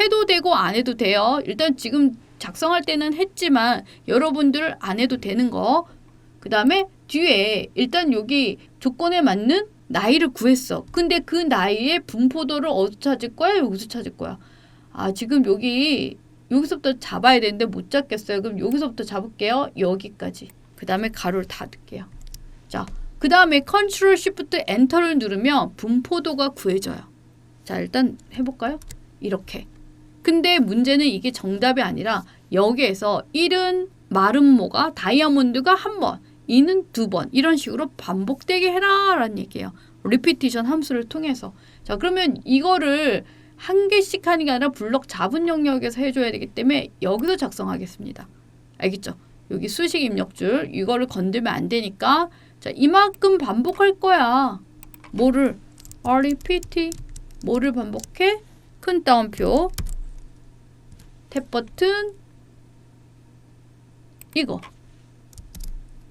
해도 되고 안 해도 돼요. 일단 지금 작성할 때는 했지만 여러분들 안 해도 되는 거. 그 다음에 뒤에 일단 여기 조건에 맞는 나이를 구했어. 근데 그 나이의 분포도를 어디서 찾을 거야? 여기서 찾을 거야. 아, 지금 여기서부터 잡아야 되는데 못 잡겠어요. 그럼 여기서부터 잡을게요. 여기까지. 그 다음에 가로를 닫을게요. 자, 그 다음에 컨트롤 시프트 엔터를 누르면 분포도가 구해져요. 자, 일단 해볼까요? 이렇게. 근데 문제는 이게 정답이 아니라 여기에서 1은 마름모가 다이아몬드가 한 번, 2는 두 번 이런 식으로 반복되게 해라 라는 얘기예요. 리피티션 함수를 통해서. 자, 그러면 이거를 한 개씩 하는 게 아니라 블럭 잡은 영역에서 해줘야 되기 때문에 여기서 작성하겠습니다. 알겠죠? 여기 수식 입력줄 이거를 건들면 안 되니까 자, 이만큼 반복할 거야. 뭐를? repeat 뭐를 반복해? 큰 따옴표 탭 버튼 이거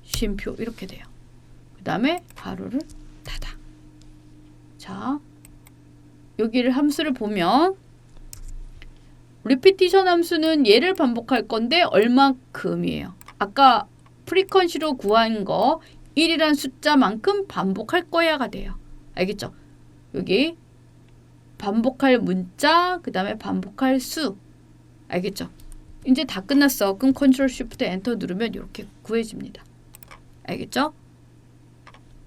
쉼표 이렇게 돼요. 그 다음에 가로를 닫아. 자, 여기를 함수를 보면 리피티션 함수는 얘를 반복할 건데 얼마큼이에요. 아까 프리퀀시로 구한 거 1이란 숫자만큼 반복할 거야가 돼요. 알겠죠? 여기 반복할 문자, 그 다음에 반복할 수. 알겠죠? 이제 다 끝났어. 그럼 컨트롤 쉬프트 엔터 누르면 이렇게 구해집니다. 알겠죠?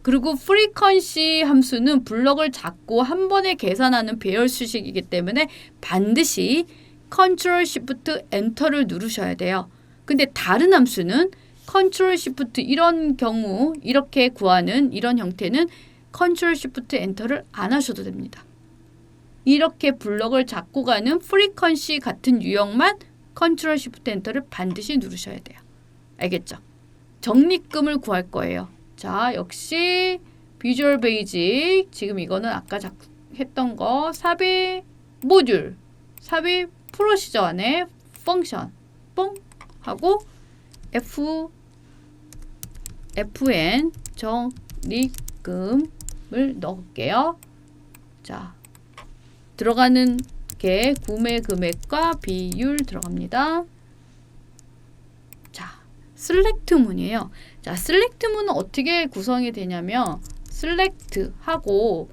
그리고 프리퀀시 함수는 블럭을 잡고 한 번에 계산하는 배열 수식이기 때문에 반드시 컨트롤 쉬프트 엔터를 누르셔야 돼요. 근데 다른 함수는 컨트롤 쉬프트 이런 경우 이렇게 구하는 이런 형태는 컨트롤 쉬프트 엔터를 안 하셔도 됩니다. 이렇게 블럭을 잡고 가는 프리퀀시 같은 유형만 컨트롤 쉬프트 엔터를 반드시 누르셔야 돼요. 알겠죠? 적립금을 구할 거예요. 자, 역시 비주얼 베이직. 지금 이거는 아까 했던 거 삽입 모듈, 삽입 프로시저 안에 펑션 뽕 하고 fn 적립금을 넣을게요. 자, 들어가는 게 구매 금액과 비율 들어갑니다. 자, select 문이에요. 자, select 문은 어떻게 구성이 되냐면 select 하고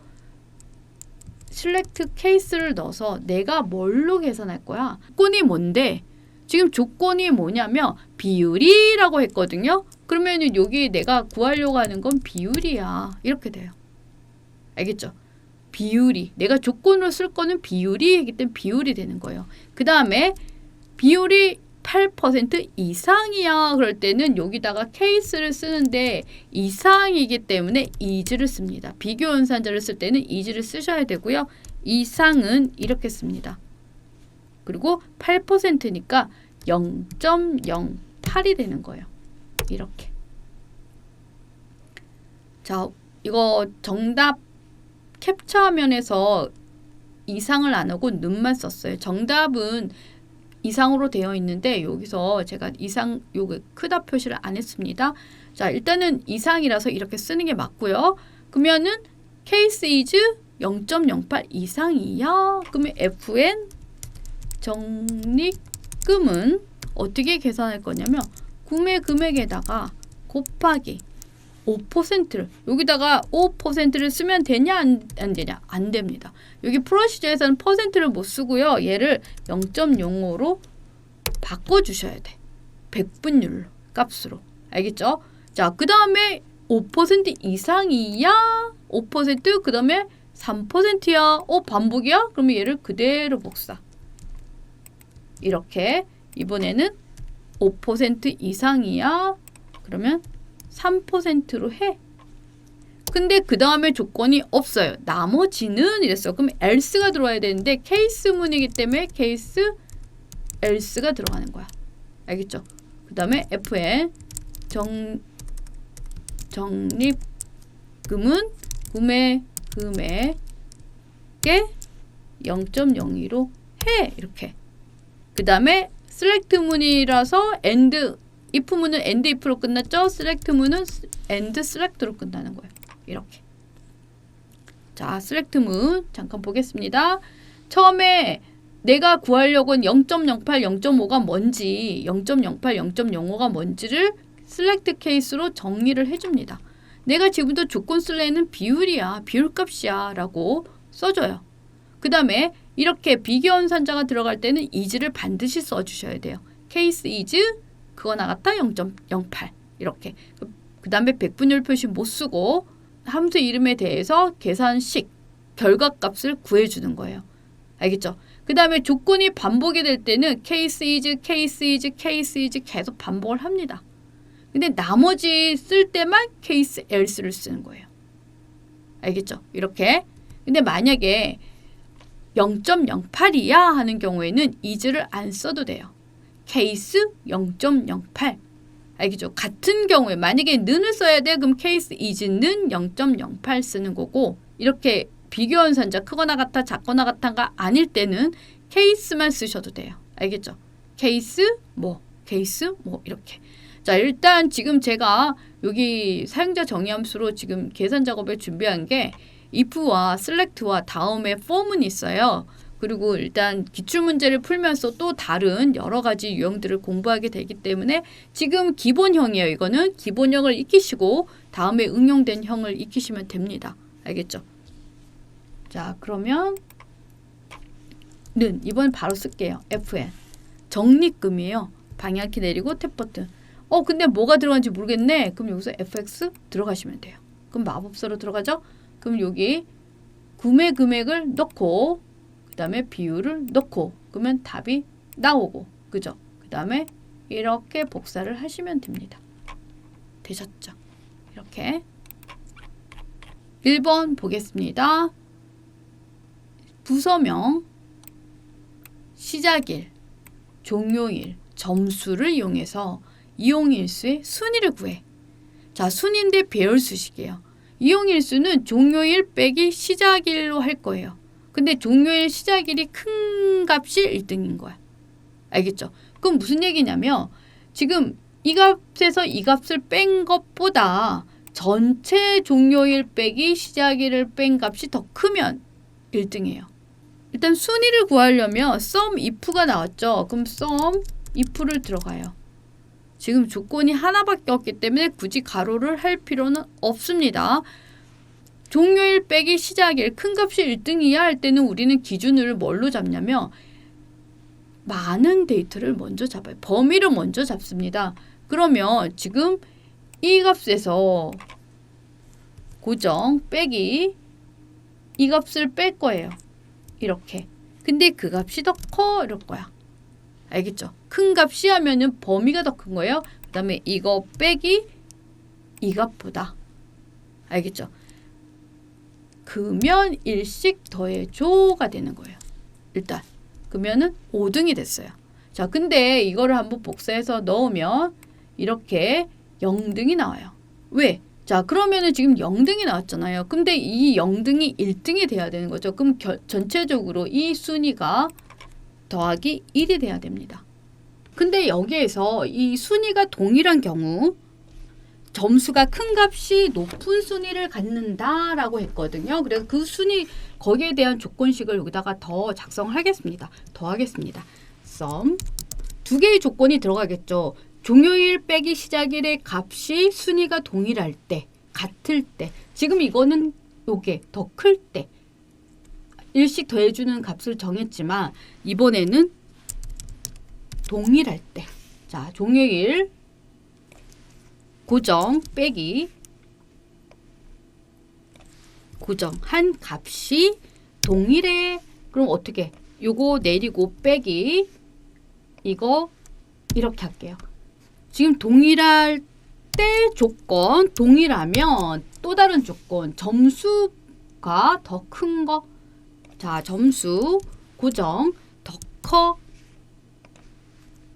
select case를 넣어서 내가 뭘로 계산할 거야? 조건이 뭔데? 지금 조건이 뭐냐면 비율이라고 했거든요. 그러면 여기 내가 구하려고 하는 건 비율이야. 이렇게 돼요. 알겠죠? 비율이. 내가 조건으로 쓸 거는 비율이기 때문에 비율이 되는 거예요. 그 다음에 비율이 8% 이상이야. 그럴 때는 여기다가 케이스를 쓰는데 이상이기 때문에 is를 씁니다. 비교 연산자를 쓸 때는 is를 쓰셔야 되고요. 이상은 이렇게 씁니다. 그리고 8%니까 0.08이 되는 거예요. 이렇게. 자, 이거 정답 캡처 화면에서 이상을 안 하고 눈만 썼어요. 정답은 이상으로 되어 있는데 여기서 제가 이상 요거 크다 표시를 안 했습니다. 자, 일단은 이상이라서 이렇게 쓰는 게 맞고요. 그러면은 case is 0.08 이상이야. 그러면 fn 적립금은 어떻게 계산할 거냐면 구매 금액에다가 곱하기 5%를 여기다가 5%를 쓰면 되냐 안 되냐? 안 됩니다. 여기 프로시저에서는 퍼센트를 못 쓰고요. 얘를 0.05로 바꿔주셔야 돼. 백분율 값으로. 알겠죠? 자, 그 다음에 5% 이상이야? 5% 그 다음에 3%야? 반복이야? 그러면 얘를 그대로 복사. 이렇게 이번에는 5% 이상이야? 그러면 3%로 해. 근데 그 다음에 조건이 없어요. 나머지는 이랬어. 그럼 else가 들어와야 되는데 케이스문이기 때문에 케이스 else가 들어가는 거야. 알겠죠? 그 다음에 fn 적립금은 구매 금액에 0.02로 해. 이렇게. 그 다음에 select 문이라서 and if 문은 and if로 끝났죠? select 문은 and select로 끝나는 거예요. 이렇게. 자, select 문 잠깐 보겠습니다. 처음에 내가 구하려고 한 0.08, 0.5가 뭔지 0.08, 0.05가 뭔지를 select case로 정리를 해줍니다. 내가 지금부터 조건 쓸 애는 비율이야. 비율값이야 라고 써줘요. 그 다음에 이렇게 비교연산자가 들어갈 때는 is를 반드시 써주셔야 돼요. case is 그거 나갔다 0.08 이렇게. 그 다음에 백분율 표시 못 쓰고 함수 이름에 대해서 계산식 결과값을 구해주는 거예요. 알겠죠? 그 다음에 조건이 반복이 될 때는 case is, case is, case is 계속 반복을 합니다. 근데 나머지 쓸 때만 case else를 쓰는 거예요. 알겠죠? 이렇게. 근데 만약에 0.08이야 하는 경우에는 is를 안 써도 돼요. case 0.08. 알겠죠? 같은 경우에 만약에 는을 써야 돼. 그럼 case is는 0.08 쓰는 거고 이렇게 비교연산자 크거나 같아 작거나 같아가 아닐 때는 case만 쓰셔도 돼요. 알겠죠? case case 이렇게. 자, 일단 지금 제가 여기 사용자 정의함수로 지금 계산 작업을 준비한 게 if와 select와 다음에 form은 있어요. 그리고 일단 기출문제를 풀면서 또 다른 여러 가지 유형들을 공부하게 되기 때문에 지금 기본형이에요. 이거는 기본형을 익히시고 다음에 응용된 형을 익히시면 됩니다. 알겠죠? 자, 그러면 는 이번 바로 쓸게요. FN 적립금이에요. 방향키 내리고 탭 버튼. 근데 뭐가 들어간지 모르겠네. 그럼 여기서 FX 들어가시면 돼요. 그럼 마법서로 들어가죠? 그럼 여기 구매 금액을 넣고 그 다음에 비율을 넣고 그러면 답이 나오고 그죠? 그 다음에 이렇게 복사를 하시면 됩니다. 되셨죠? 이렇게 1번 보겠습니다. 부서명 시작일, 종료일, 점수를 이용해서 이용일수의 순위를 구해. 자, 순인데 배열수식이에요. 이용일수는 종료일 빼기 시작일로 할 거예요. 근데 종료일 시작일이 큰 값이 1등인 거야. 알겠죠? 그럼 무슨 얘기냐면 지금 이 값에서 이 값을 뺀 것보다 전체 종료일 빼기 시작일을 뺀 값이 더 크면 1등이에요. 일단 순위를 구하려면 sum if가 나왔죠. 그럼 sum if를 들어가요. 지금 조건이 하나밖에 없기 때문에 굳이 가로를 할 필요는 없습니다. 종료일 빼기 시작일 큰 값이 1등이야 할 때는 우리는 기준을 뭘로 잡냐면 많은 데이터를 먼저 잡아요. 범위를 먼저 잡습니다. 그러면 지금 이 값에서 고정 빼기 이 값을 뺄 거예요. 이렇게. 근데 그 값이 더 커 이럴 거야. 알겠죠? 큰 값이 하면은 범위가 더 큰 거예요. 그 다음에 이거 빼기 이 값보다. 알겠죠? 그면 일씩 더해줘가 되는 거예요. 일단. 그러면은 5등이 됐어요. 자, 근데 이거를 한번 복사해서 넣으면 이렇게 0등이 나와요. 왜? 자, 그러면은 지금 0등이 나왔잖아요. 근데 이 0등이 1등이 돼야 되는 거죠. 그럼 전체적으로 이 순위가 더하기 1이 돼야 됩니다. 근데 여기에서 이 순위가 동일한 경우 점수가 큰 값이 높은 순위를 갖는다라고 했거든요. 그래서 그 순위 거기에 대한 조건식을 여기다가 더 작성하겠습니다. 더하겠습니다. sum 두 개의 조건이 들어가겠죠. 종료일 빼기 시작일의 값이 순위가 동일할 때, 같을 때. 지금 이거는 요게 더 클 때. 일씩 더해주는 값을 정했지만 이번에는 동일할 때. 자, 종료일 고정 빼기 고정한 값이 동일해. 그럼 어떻게? 요거 내리고 빼기 이거 이렇게 할게요. 지금 동일할 때 조건 동일하면 또 다른 조건 점수가 더 큰 거. 자, 점수 고정 더 커.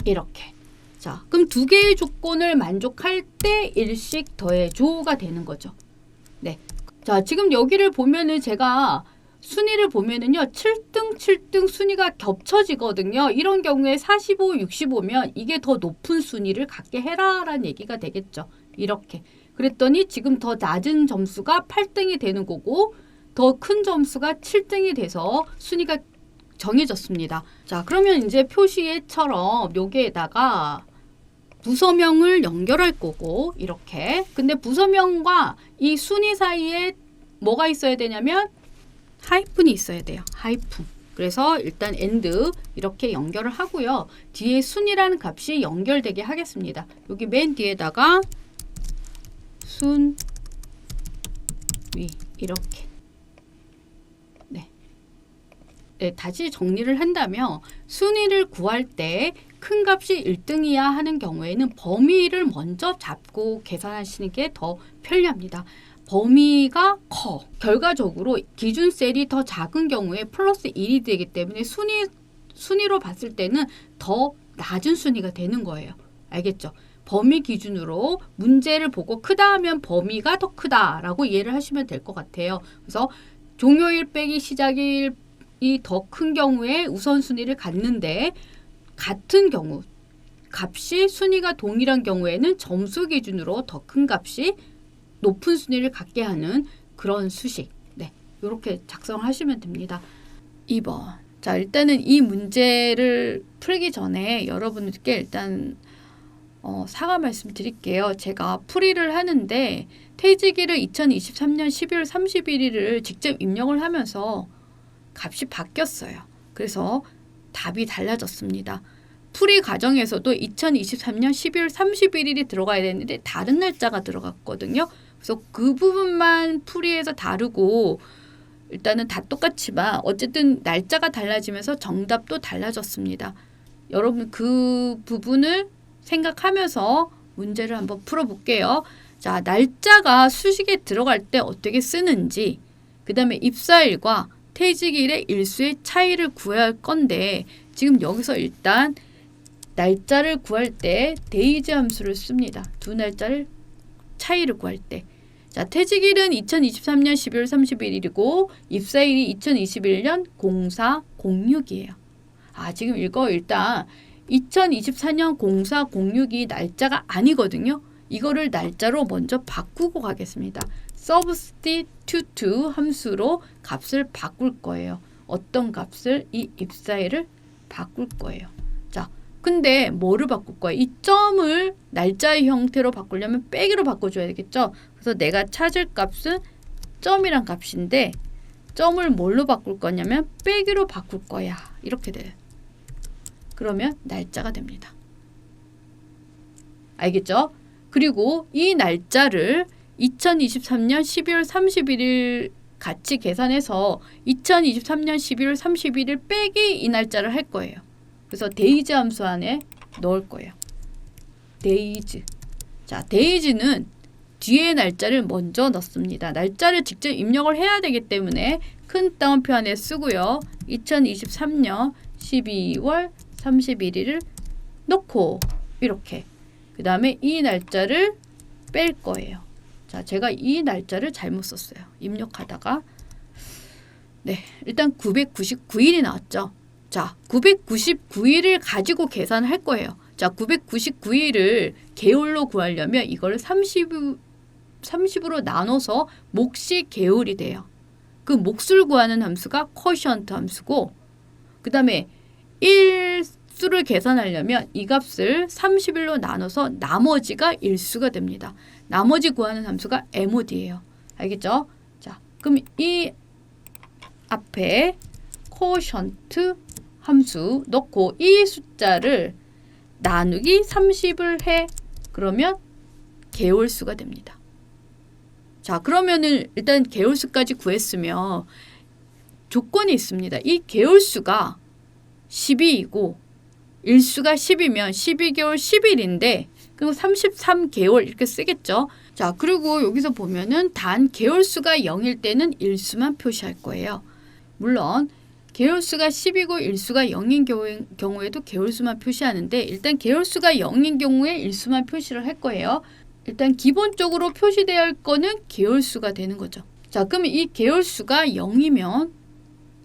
이렇게. 자, 그럼 두 개의 조건을 만족할 때 일씩 더해줘가 되는 거죠. 네. 자, 지금 여기를 보면은 제가 순위를 보면은요. 7등 순위가 겹쳐지거든요. 이런 경우에 45, 65면 이게 더 높은 순위를 갖게 해라라는 얘기가 되겠죠. 이렇게. 그랬더니 지금 더 낮은 점수가 8등이 되는 거고 더 큰 점수가 7등이 돼서 순위가 정해졌습니다. 자, 그러면 이제 표시에처럼 여기에다가 부서명을 연결할 거고 이렇게. 근데 부서명과 이 순위 사이에 뭐가 있어야 되냐면 하이픈이 있어야 돼요. 하이픈. 그래서 일단 and 이렇게 연결을 하고요. 뒤에 순위라는 값이 연결되게 하겠습니다. 여기 맨 뒤에다가 순위 이렇게. 네, 다시 정리를 한다면 순위를 구할 때 큰 값이 1등이야 하는 경우에는 범위를 먼저 잡고 계산하시는 게 더 편리합니다. 범위가 커. 결과적으로 기준 셀이 더 작은 경우에 플러스 1이 되기 때문에 순위로 봤을 때는 더 낮은 순위가 되는 거예요. 알겠죠? 범위 기준으로 문제를 보고 크다 하면 범위가 더 크다라고 이해를 하시면 될 것 같아요. 그래서 종료일 빼기 시작일이 더 큰 경우에 우선순위를 갖는데 같은 경우 값이 순위가 동일한 경우에는 점수 기준으로 더 큰 값이 높은 순위를 갖게 하는 그런 수식. 네, 이렇게 작성하시면 됩니다. 2번. 자, 일단은 이 문제를 풀기 전에 여러분들께 일단 사과 말씀 드릴게요. 제가 풀이를 하는데 퇴직일을 2023년 12월 31일을 직접 입력을 하면서 값이 바뀌었어요. 그래서 답이 달라졌습니다. 풀이 과정에서도 2023년 12월 31일이 들어가야 되는데 다른 날짜가 들어갔거든요. 그래서 그 부분만 풀이해서 다르고 일단은 다 똑같지만 어쨌든 날짜가 달라지면서 정답도 달라졌습니다. 여러분 그 부분을 생각하면서 문제를 한번 풀어볼게요. 자, 날짜가 수식에 들어갈 때 어떻게 쓰는지, 그 다음에 입사일과 퇴직일의 일수의 차이를 구해야 할 건데 지금 여기서 일단 날짜를 구할 때 데이즈 함수를 씁니다. 두 날짜를 차이를 구할 때. 자, 퇴직일은 2023년 12월 31일이고 입사일이 2021년 0406이에요. 지금 이거 일단 2024년 0406이 날짜가 아니거든요. 이거를 날짜로 먼저 바꾸고 가겠습니다. substitute 함수로 값을 바꿀 거예요. 어떤 값을? 이 입사일을 바꿀 거예요. 자, 근데 뭐를 바꿀 거예요? 이 점을 날짜의 형태로 바꾸려면 빼기로 바꿔줘야 되겠죠. 그래서 내가 찾을 값은 점이란 값인데 점을 뭘로 바꿀 거냐면 빼기로 바꿀 거야. 이렇게 돼요. 그러면 날짜가 됩니다. 알겠죠? 그리고 이 날짜를 2023년 12월 31일 같이 계산해서 2023년 12월 31일 빼기 이 날짜를 할 거예요. 그래서 데이즈 함수 안에 넣을 거예요. 데이즈. 자, 데이즈는 뒤에 날짜를 먼저 넣습니다. 날짜를 직접 입력을 해야 되기 때문에 큰 따옴표 안에 쓰고요. 2023년 12월 31일을 넣고 이렇게 그 다음에 이 날짜를 뺄 거예요. 자, 제가 이 날짜를 잘못 썼어요. 입력하다가 네, 일단 999일이 나왔죠. 자, 999일을 가지고 계산할 거예요. 자, 999일을 개월로 구하려면 이걸 30으로 나눠서 몫이 개월이 돼요. 그 몫을 구하는 함수가 quotient 함수고 그 다음에 일수를 계산하려면 이 값을 30일로 나눠서 나머지가 일수가 됩니다. 나머지 구하는 함수가 mod예요. 알겠죠? 자, 그럼 이 앞에 quotient 함수 넣고 이 숫자를 나누기 30을 해. 그러면 개월수가 됩니다. 자, 그러면은 일단 개월수까지 구했으면 조건이 있습니다. 이 개월수가 12이고 일수가 10이면 12개월 10일인데 그리고 33개월 이렇게 쓰겠죠. 자, 그리고 여기서 보면은 단 개월수가 0일 때는 일수만 표시할 거예요. 물론 개월수가 10이고 일수가 0인 경우에도 개월수만 표시하는데 일단 개월수가 0인 경우에 일수만 표시를 할 거예요. 일단 기본적으로 표시되어야 할 거는 개월수가 되는 거죠. 자, 그럼 이 개월수가 0이면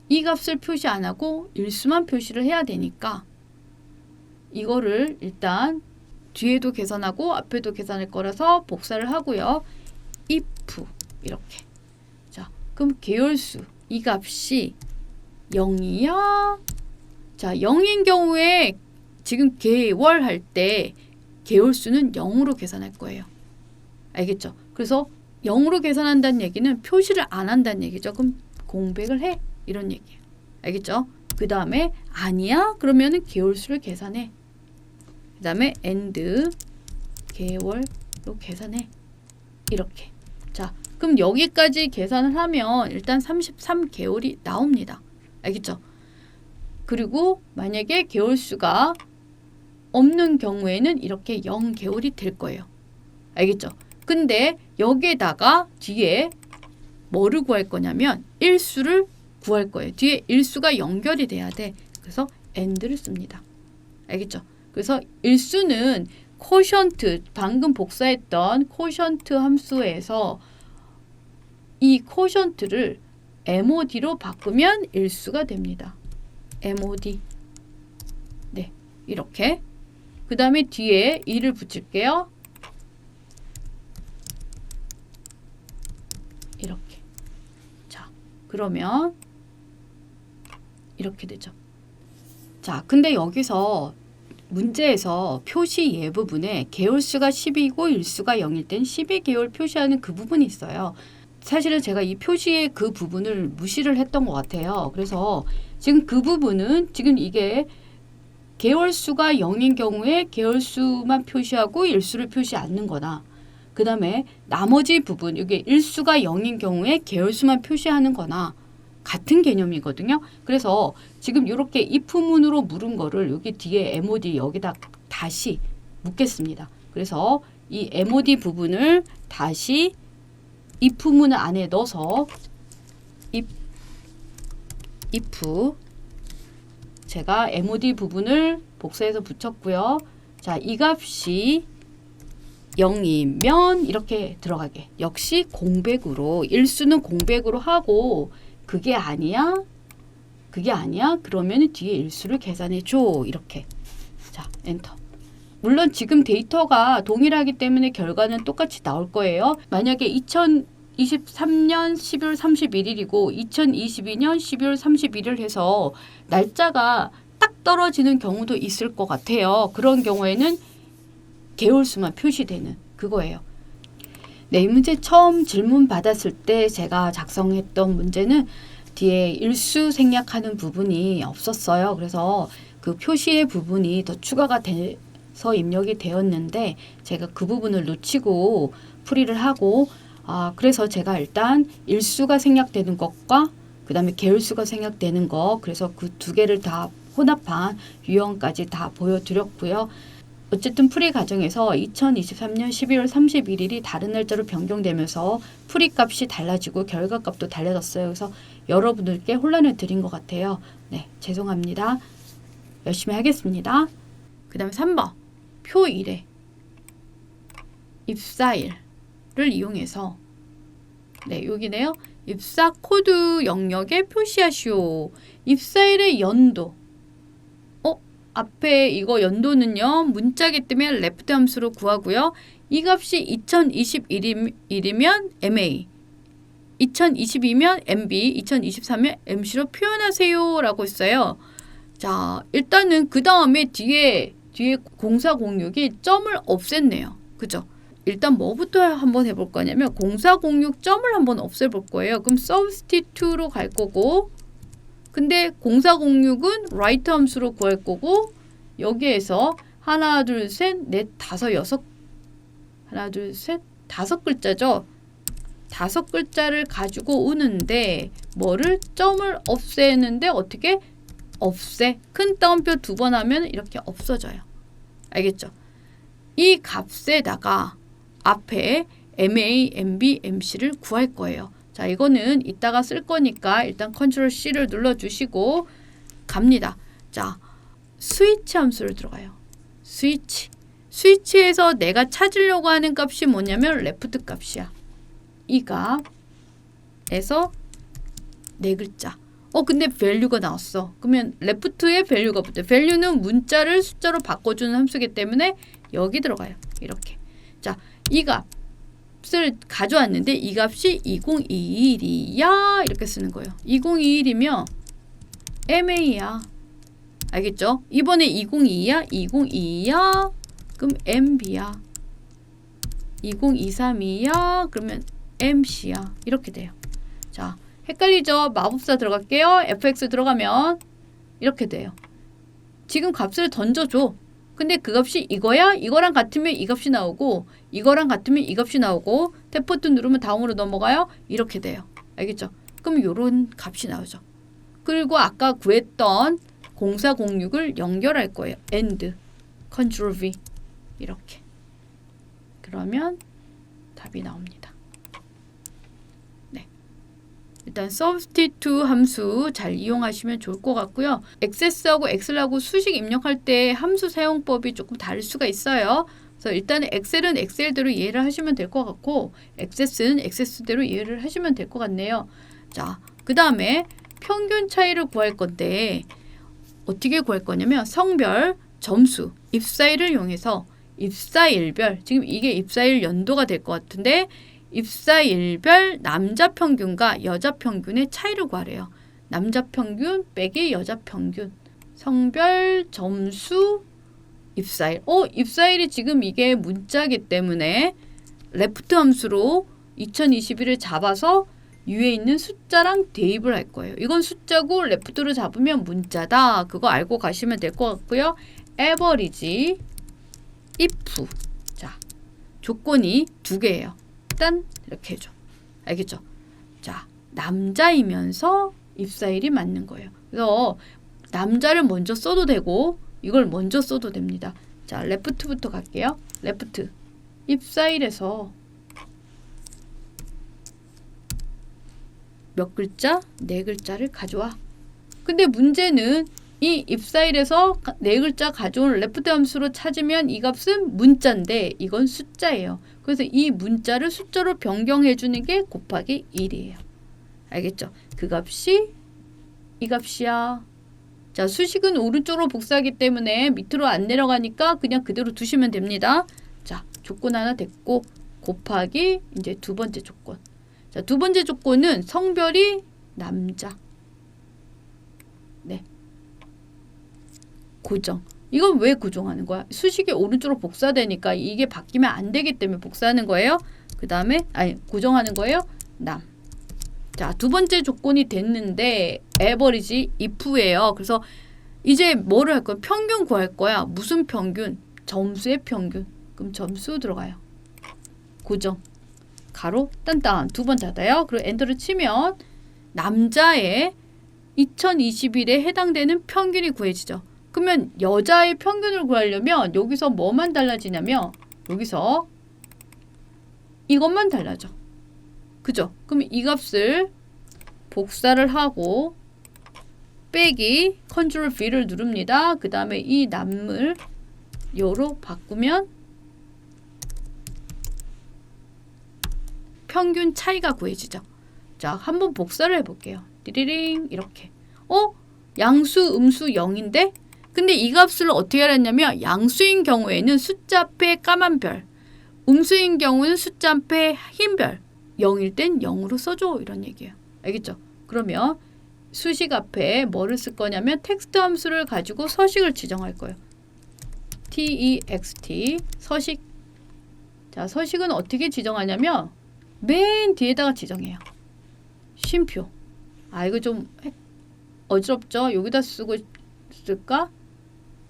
이 값을 표시 안 하고 일수만 표시를 해야 되니까 이거를 일단 뒤에도 계산하고 앞에도 계산할 거라서 복사를 하고요. if 이렇게. 자, 그럼 개월수 이 값이 0이야. 자, 0인 경우에 지금 개월 할 때 개월수는 0으로 계산할 거예요. 알겠죠? 그래서 0으로 계산한다는 얘기는 표시를 안 한다는 얘기죠. 그럼 공백을 해. 이런 얘기예요. 알겠죠? 그 다음에 아니야? 그러면은 개월수를 계산해. 그 다음에 and 개월로 계산해. 이렇게. 자, 그럼 여기까지 계산을 하면 일단 33개월이 나옵니다. 알겠죠? 그리고 만약에 개월수가 없는 경우에는 이렇게 0개월이 될 거예요. 알겠죠? 근데 여기에다가 뒤에 뭐를 구할 거냐면 일수를 구할 거예요. 뒤에 일수가 연결이 돼야 돼. 그래서 and를 씁니다. 알겠죠? 그래서 일수는 quotient, 방금 복사했던 quotient 함수에서 이 quotient를 mod로 바꾸면 일수가 됩니다. mod. 네, 이렇게. 그 다음에 뒤에 2를 붙일게요. 이렇게. 자, 그러면 이렇게 되죠. 자, 근데 여기서 문제에서 표시 예 부분에 개월수가 10이고 일수가 0일 땐 12개월 표시하는 그 부분이 있어요. 사실은 제가 이 표시의 그 부분을 무시를 했던 것 같아요. 그래서 지금 그 부분은 지금 이게 개월수가 0인 경우에 개월수만 표시하고 일수를 표시 않는 거나 그 다음에 나머지 부분 이게 일수가 0인 경우에 개월수만 표시하는 거나 같은 개념이거든요. 그래서 지금 이렇게 if문으로 물은 거를 여기 뒤에 mod 여기다 다시 묻겠습니다. 그래서 이 mod 부분을 다시 if문 안에 넣어서 if 제가 mod 부분을 복사해서 붙였고요. 자, 이 값이 0이면 이렇게 들어가게. 역시 공백으로 일수는 공백으로 하고 그게 아니야? 그게 아니야? 그러면 뒤에 일수를 계산해 줘. 이렇게. 자, 엔터. 물론 지금 데이터가 동일하기 때문에 결과는 똑같이 나올 거예요. 만약에 2023년 12월 31일이고 2022년 12월 31일 해서 날짜가 딱 떨어지는 경우도 있을 것 같아요. 그런 경우에는 개월수만 표시되는 그거예요. 네, 이 문제 처음 질문 받았을 때 제가 작성했던 문제는 뒤에 일수 생략하는 부분이 없었어요. 그래서 그 표시의 부분이 더 추가가 돼서 입력이 되었는데 제가 그 부분을 놓치고 풀이를 하고 그래서 제가 일단 일수가 생략되는 것과 그 다음에 개월수가 생략되는 것 그래서 그 두 개를 다 혼합한 유형까지 다 보여드렸고요. 어쨌든 풀이 과정에서 2023년 12월 31일이 다른 날짜로 변경되면서 풀이 값이 달라지고 결과 값도 달라졌어요. 그래서 여러분들께 혼란을 드린 것 같아요. 네, 죄송합니다. 열심히 하겠습니다. 그 다음에 3번 표일에 입사일을 이용해서 네, 여기네요. 입사 코드 영역에 표시하시오. 입사일의 연도 앞에 이거 연도는요. 문자기 때문에 left 함수로 구하고요. 이 값이 2021이면 MA, 2022면 MB, 2023면 MC로 표현하세요 라고 했어요. 자, 일단은 그 다음에 뒤에 0406이 점을 없앴네요. 그죠? 일단 뭐부터 한번 해볼 거냐면 0406 점을 한번 없애볼 거예요. 그럼 substitute로 갈 거고 근데 0406은 write 함수로 구할 거고 여기에서 하나, 둘, 셋, 넷, 다섯, 여섯 하나, 둘, 셋, 다섯 글자죠. 다섯 글자를 가지고 오는데 뭐를 점을 없애는데 어떻게 없애? 큰 따옴표 두 번 하면 이렇게 없어져요. 알겠죠? 이 값에다가 앞에 MA, MB, MC를 구할 거예요. 자, 이거는 이따가 쓸 거니까 일단 컨트롤 C를 눌러주시고 갑니다. 자, 스위치 함수를 들어가요. 스위치에서 내가 찾으려고 하는 값이 뭐냐면 레프트 값이야. 이 값에서 네 글자. 근데 value가 나왔어. 그러면 left에 value가 붙어. value는 문자를 숫자로 바꿔주는 함수이기 때문에 여기 들어가요. 이렇게. 자, 이 값을 가져왔는데 이 값이 2021이야. 이렇게 쓰는 거예요. 2021이면 MA야. 알겠죠? 이번에 2022야. 2022야. 그럼 MB야. 2023이야. 그러면 MC야. 이렇게 돼요. 자, 헷갈리죠? 마법사 들어갈게요. FX 들어가면 이렇게 돼요. 지금 값을 던져줘. 근데 그 값이 이거야? 이거랑 같으면 이 값이 나오고 이거랑 같으면 이 값이 나오고 탭 버튼 누르면 다음으로 넘어가요. 이렇게 돼요. 알겠죠? 그럼 요런 값이 나오죠. 그리고 아까 구했던 0406을 연결할 거예요. AND Ctrl V 이렇게. 그러면 답이 나옵니다. 네. 일단 substitute 함수 잘 이용하시면 좋을 것 같고요. 액세스하고 엑셀하고 수식 입력할 때 함수 사용법이 조금 다를 수가 있어요. 그래서 일단은 엑셀은 엑셀대로 이해를 하시면 될 것 같고 액세스는 액세스대로 이해를 하시면 될 것 같네요. 자, 그 다음에 평균 차이를 구할 건데 어떻게 구할 거냐면 성별, 점수, 입사일을 이용해서 입사일별, 지금 이게 입사일 연도가 될 것 같은데 입사일별 남자 평균과 여자 평균의 차이를 구하래요. 남자 평균 빼기 여자 평균. 성별, 점수, 입사일. 입사일이 지금 이게 문자이기 때문에 레프트 함수로 2021을 잡아서 위에 있는 숫자랑 대입을 할 거예요. 이건 숫자고 레프트로 잡으면 문자다. 그거 알고 가시면 될 것 같고요. average, if. 자, 조건이 두 개예요. 일단 이렇게 해줘. 알겠죠? 자, 남자이면서 입사일이 맞는 거예요. 그래서 남자를 먼저 써도 되고 이걸 먼저 써도 됩니다. 자, 레프트부터 갈게요. 레프트. 입사일에서 몇 글자? 4글자를 가져와. 근데 문제는 이 입사일에서 4글자 가져온 레프트 함수로 찾으면 이 값은 문자인데 이건 숫자예요. 그래서 이 문자를 숫자로 변경해 주는 게 곱하기 1이에요. 알겠죠? 그 값이 이 값이야. 자, 수식은 오른쪽으로 복사하기 때문에 밑으로 안 내려가니까 그냥 그대로 두시면 됩니다. 자, 조건 하나 됐고 곱하기 이제 두 번째 조건. 자, 두 번째 조건은 성별이 남자. 네. 고정. 이건 왜 고정하는 거야? 수식이 오른쪽으로 복사되니까 이게 바뀌면 안 되기 때문에 복사하는 거예요. 그 다음에 고정하는 거예요. 남. 자, 두 번째 조건이 됐는데 average if예요. 그래서 이제 뭐를 할 거야? 평균 구할 거야. 무슨 평균? 점수의 평균. 그럼 점수 들어가요. 고정. 가로 딴딴 두 번 닫아요. 그리고 엔터를 치면 남자의 2021에 해당되는 평균이 구해지죠. 그러면 여자의 평균을 구하려면 여기서 뭐만 달라지냐면 여기서 이것만 달라져. 그죠? 그럼 이 값을 복사를 하고 빼기 컨트롤 V를 누릅니다. 그 다음에 이 남을 요로 바꾸면 평균 차이가 구해지죠. 자, 한번 복사를 해볼게요. 띠리링 이렇게. 양수, 음수 0인데? 근데 이 값을 어떻게 알았냐면 양수인 경우에는 숫자 앞에 까만 별, 음수인 경우는 숫자 앞에 흰 별, 0일 땐 0으로 써줘. 이런 얘기예요. 알겠죠? 그러면 수식 앞에 뭐를 쓸 거냐면 텍스트 함수를 가지고 서식을 지정할 거예요. text 서식. 자, 서식은 어떻게 지정하냐면 맨 뒤에다가 지정해요. 쉼표. 이거 좀 어지럽죠? 여기다 쓰고 쓸까?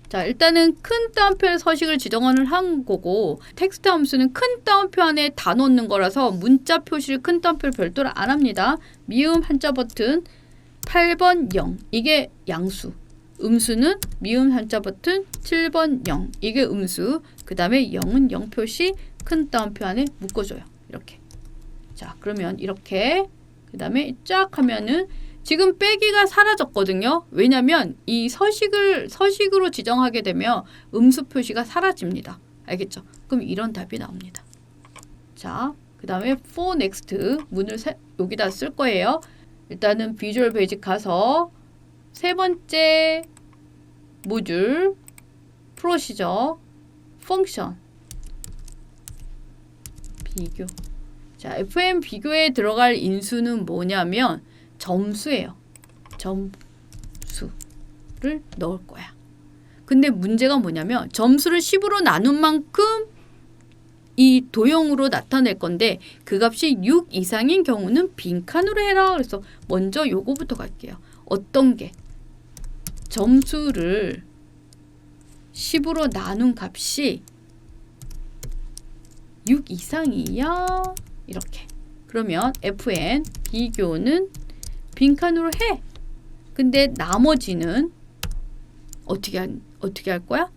자, 일단은 큰 따옴표의 서식을 지정을 한 거고 텍스트 함수는 큰 따옴표 안에 다 넣는 거라서 문자 표시를 큰 따옴표를 별도로 안 합니다. 미음 한자 버튼 8번 0 이게 양수. 음수는 미음 한자 버튼 7번 0 이게 음수. 그 다음에 0은 0 표시 큰 따옴표 안에 묶어줘요. 이렇게. 자, 그러면 이렇게 그 다음에 쫙 하면은 지금 빼기가 사라졌거든요. 왜냐면 이 서식으로 지정하게 되면 음수 표시가 사라집니다. 알겠죠? 그럼 이런 답이 나옵니다. 자, 그 다음에 for next 문을 여기다 쓸 거예요. 일단은 비주얼 베이직 가서 세 번째 모듈 프로시저 펑션 비교. 자, FM 비교에 들어갈 인수는 뭐냐면 점수예요. 점수를 넣을 거야. 근데 문제가 뭐냐면 점수를 10으로 나눈 만큼 이 도형으로 나타낼 건데 그 값이 6 이상인 경우는 빈칸으로 해라. 그래서 먼저 요거부터 갈게요. 어떤 게 점수를 10으로 나눈 값이 6 이상이야. 이렇게. 그러면 fn 비교는 빈칸으로 해. 근데 나머지는 어떻게 할 거야?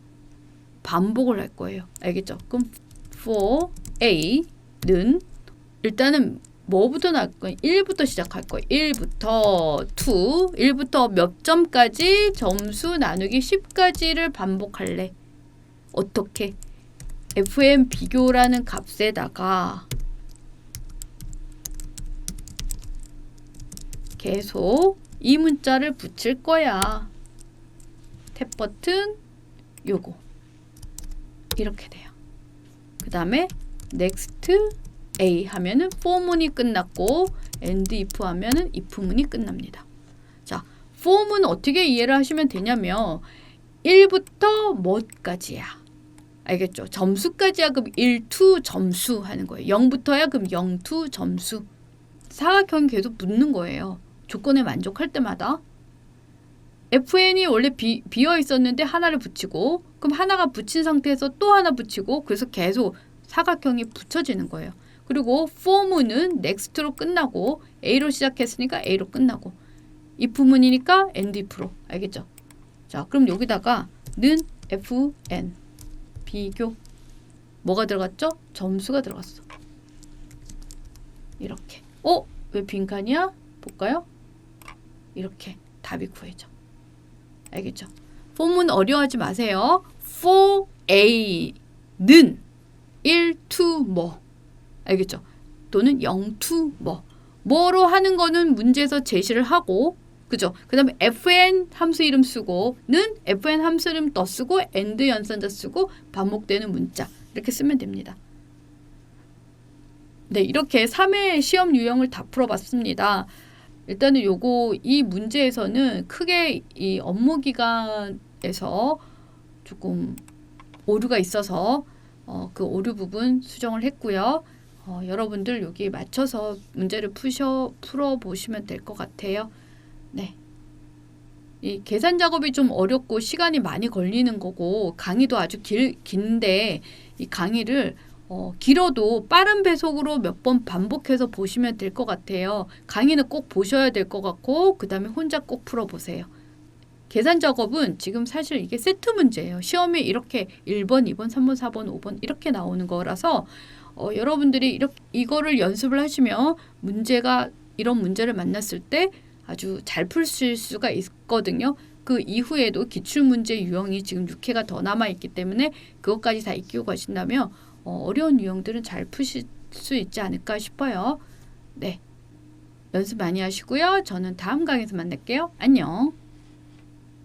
반복을 할 거예요. 알겠죠? 그럼 for a는 일단은 뭐부터 나올 거예요? 1부터 시작할 거예요. 1부터 2, 1부터 몇 점까지 점수 나누기 10까지를 반복할래. 어떻게? fn 비교라는 값에다가 계속 이 문자를 붙일 거야. 탭 버튼 요거 이렇게 돼요. 그 다음에 next a 하면은 for 문이 끝났고 and if 하면은 if 문이 끝납니다. 자, form은 어떻게 이해를 하시면 되냐면 1부터 뭐까지야. 알겠죠? 점수까지야 그럼 1 to 점수 하는 거예요. 0부터야 그럼 0 to 점수. 사각형이 계속 붙는 거예요. 조건에 만족할 때마다. fn이 원래 비어 있었는데 하나를 붙이고 그럼 하나가 붙인 상태에서 또 하나 붙이고 그래서 계속 사각형이 붙여지는 거예요. 그리고 form은 next로 끝나고 a로 시작했으니까 a로 끝나고 if문이니까 and if로. 알겠죠? 자, 그럼 여기다가 는 fn 비교 뭐가 들어갔죠? 점수가 들어갔어. 이렇게. 왜 빈칸이야? 볼까요? 이렇게 답이 구해져. 알겠죠? form은 어려워하지 마세요. for a는 1 to 뭐. 알겠죠? 또는 0 to 뭐. 뭐로 하는 거는 문제에서 제시를 하고 그죠? 그 다음에 fn 함수 이름 쓰고 는 fn 함수 이름 더 쓰고 and 연산자 쓰고 반복되는 문자 이렇게 쓰면 됩니다. 네, 이렇게 3회 시험 유형을 다 풀어봤습니다. 일단은 이 문제에서는 크게 이 업무 기간에서 조금 오류가 있어서 그 오류 부분 수정을 했고요. 여러분들 여기 맞춰서 문제를 풀어보시면 될 것 같아요. 네. 이 계산 작업이 좀 어렵고 시간이 많이 걸리는 거고 강의도 아주 긴데 이 강의를 길어도 빠른 배속으로 몇 번 반복해서 보시면 될 것 같아요. 강의는 꼭 보셔야 될 것 같고 그 다음에 혼자 꼭 풀어보세요. 계산 작업은 지금 사실 이게 세트 문제예요. 시험에 이렇게 1번, 2번, 3번, 4번, 5번 이렇게 나오는 거라서 여러분들이 이거를 연습을 하시면 이런 문제를 만났을 때 아주 잘 풀실 수가 있거든요. 그 이후에도 기출문제 유형이 지금 6회가 더 남아있기 때문에 그것까지 다 익히고 가신다면 어려운 유형들은 잘 푸실 수 있지 않을까 싶어요. 네, 연습 많이 하시고요. 저는 다음 강의에서 만날게요. 안녕.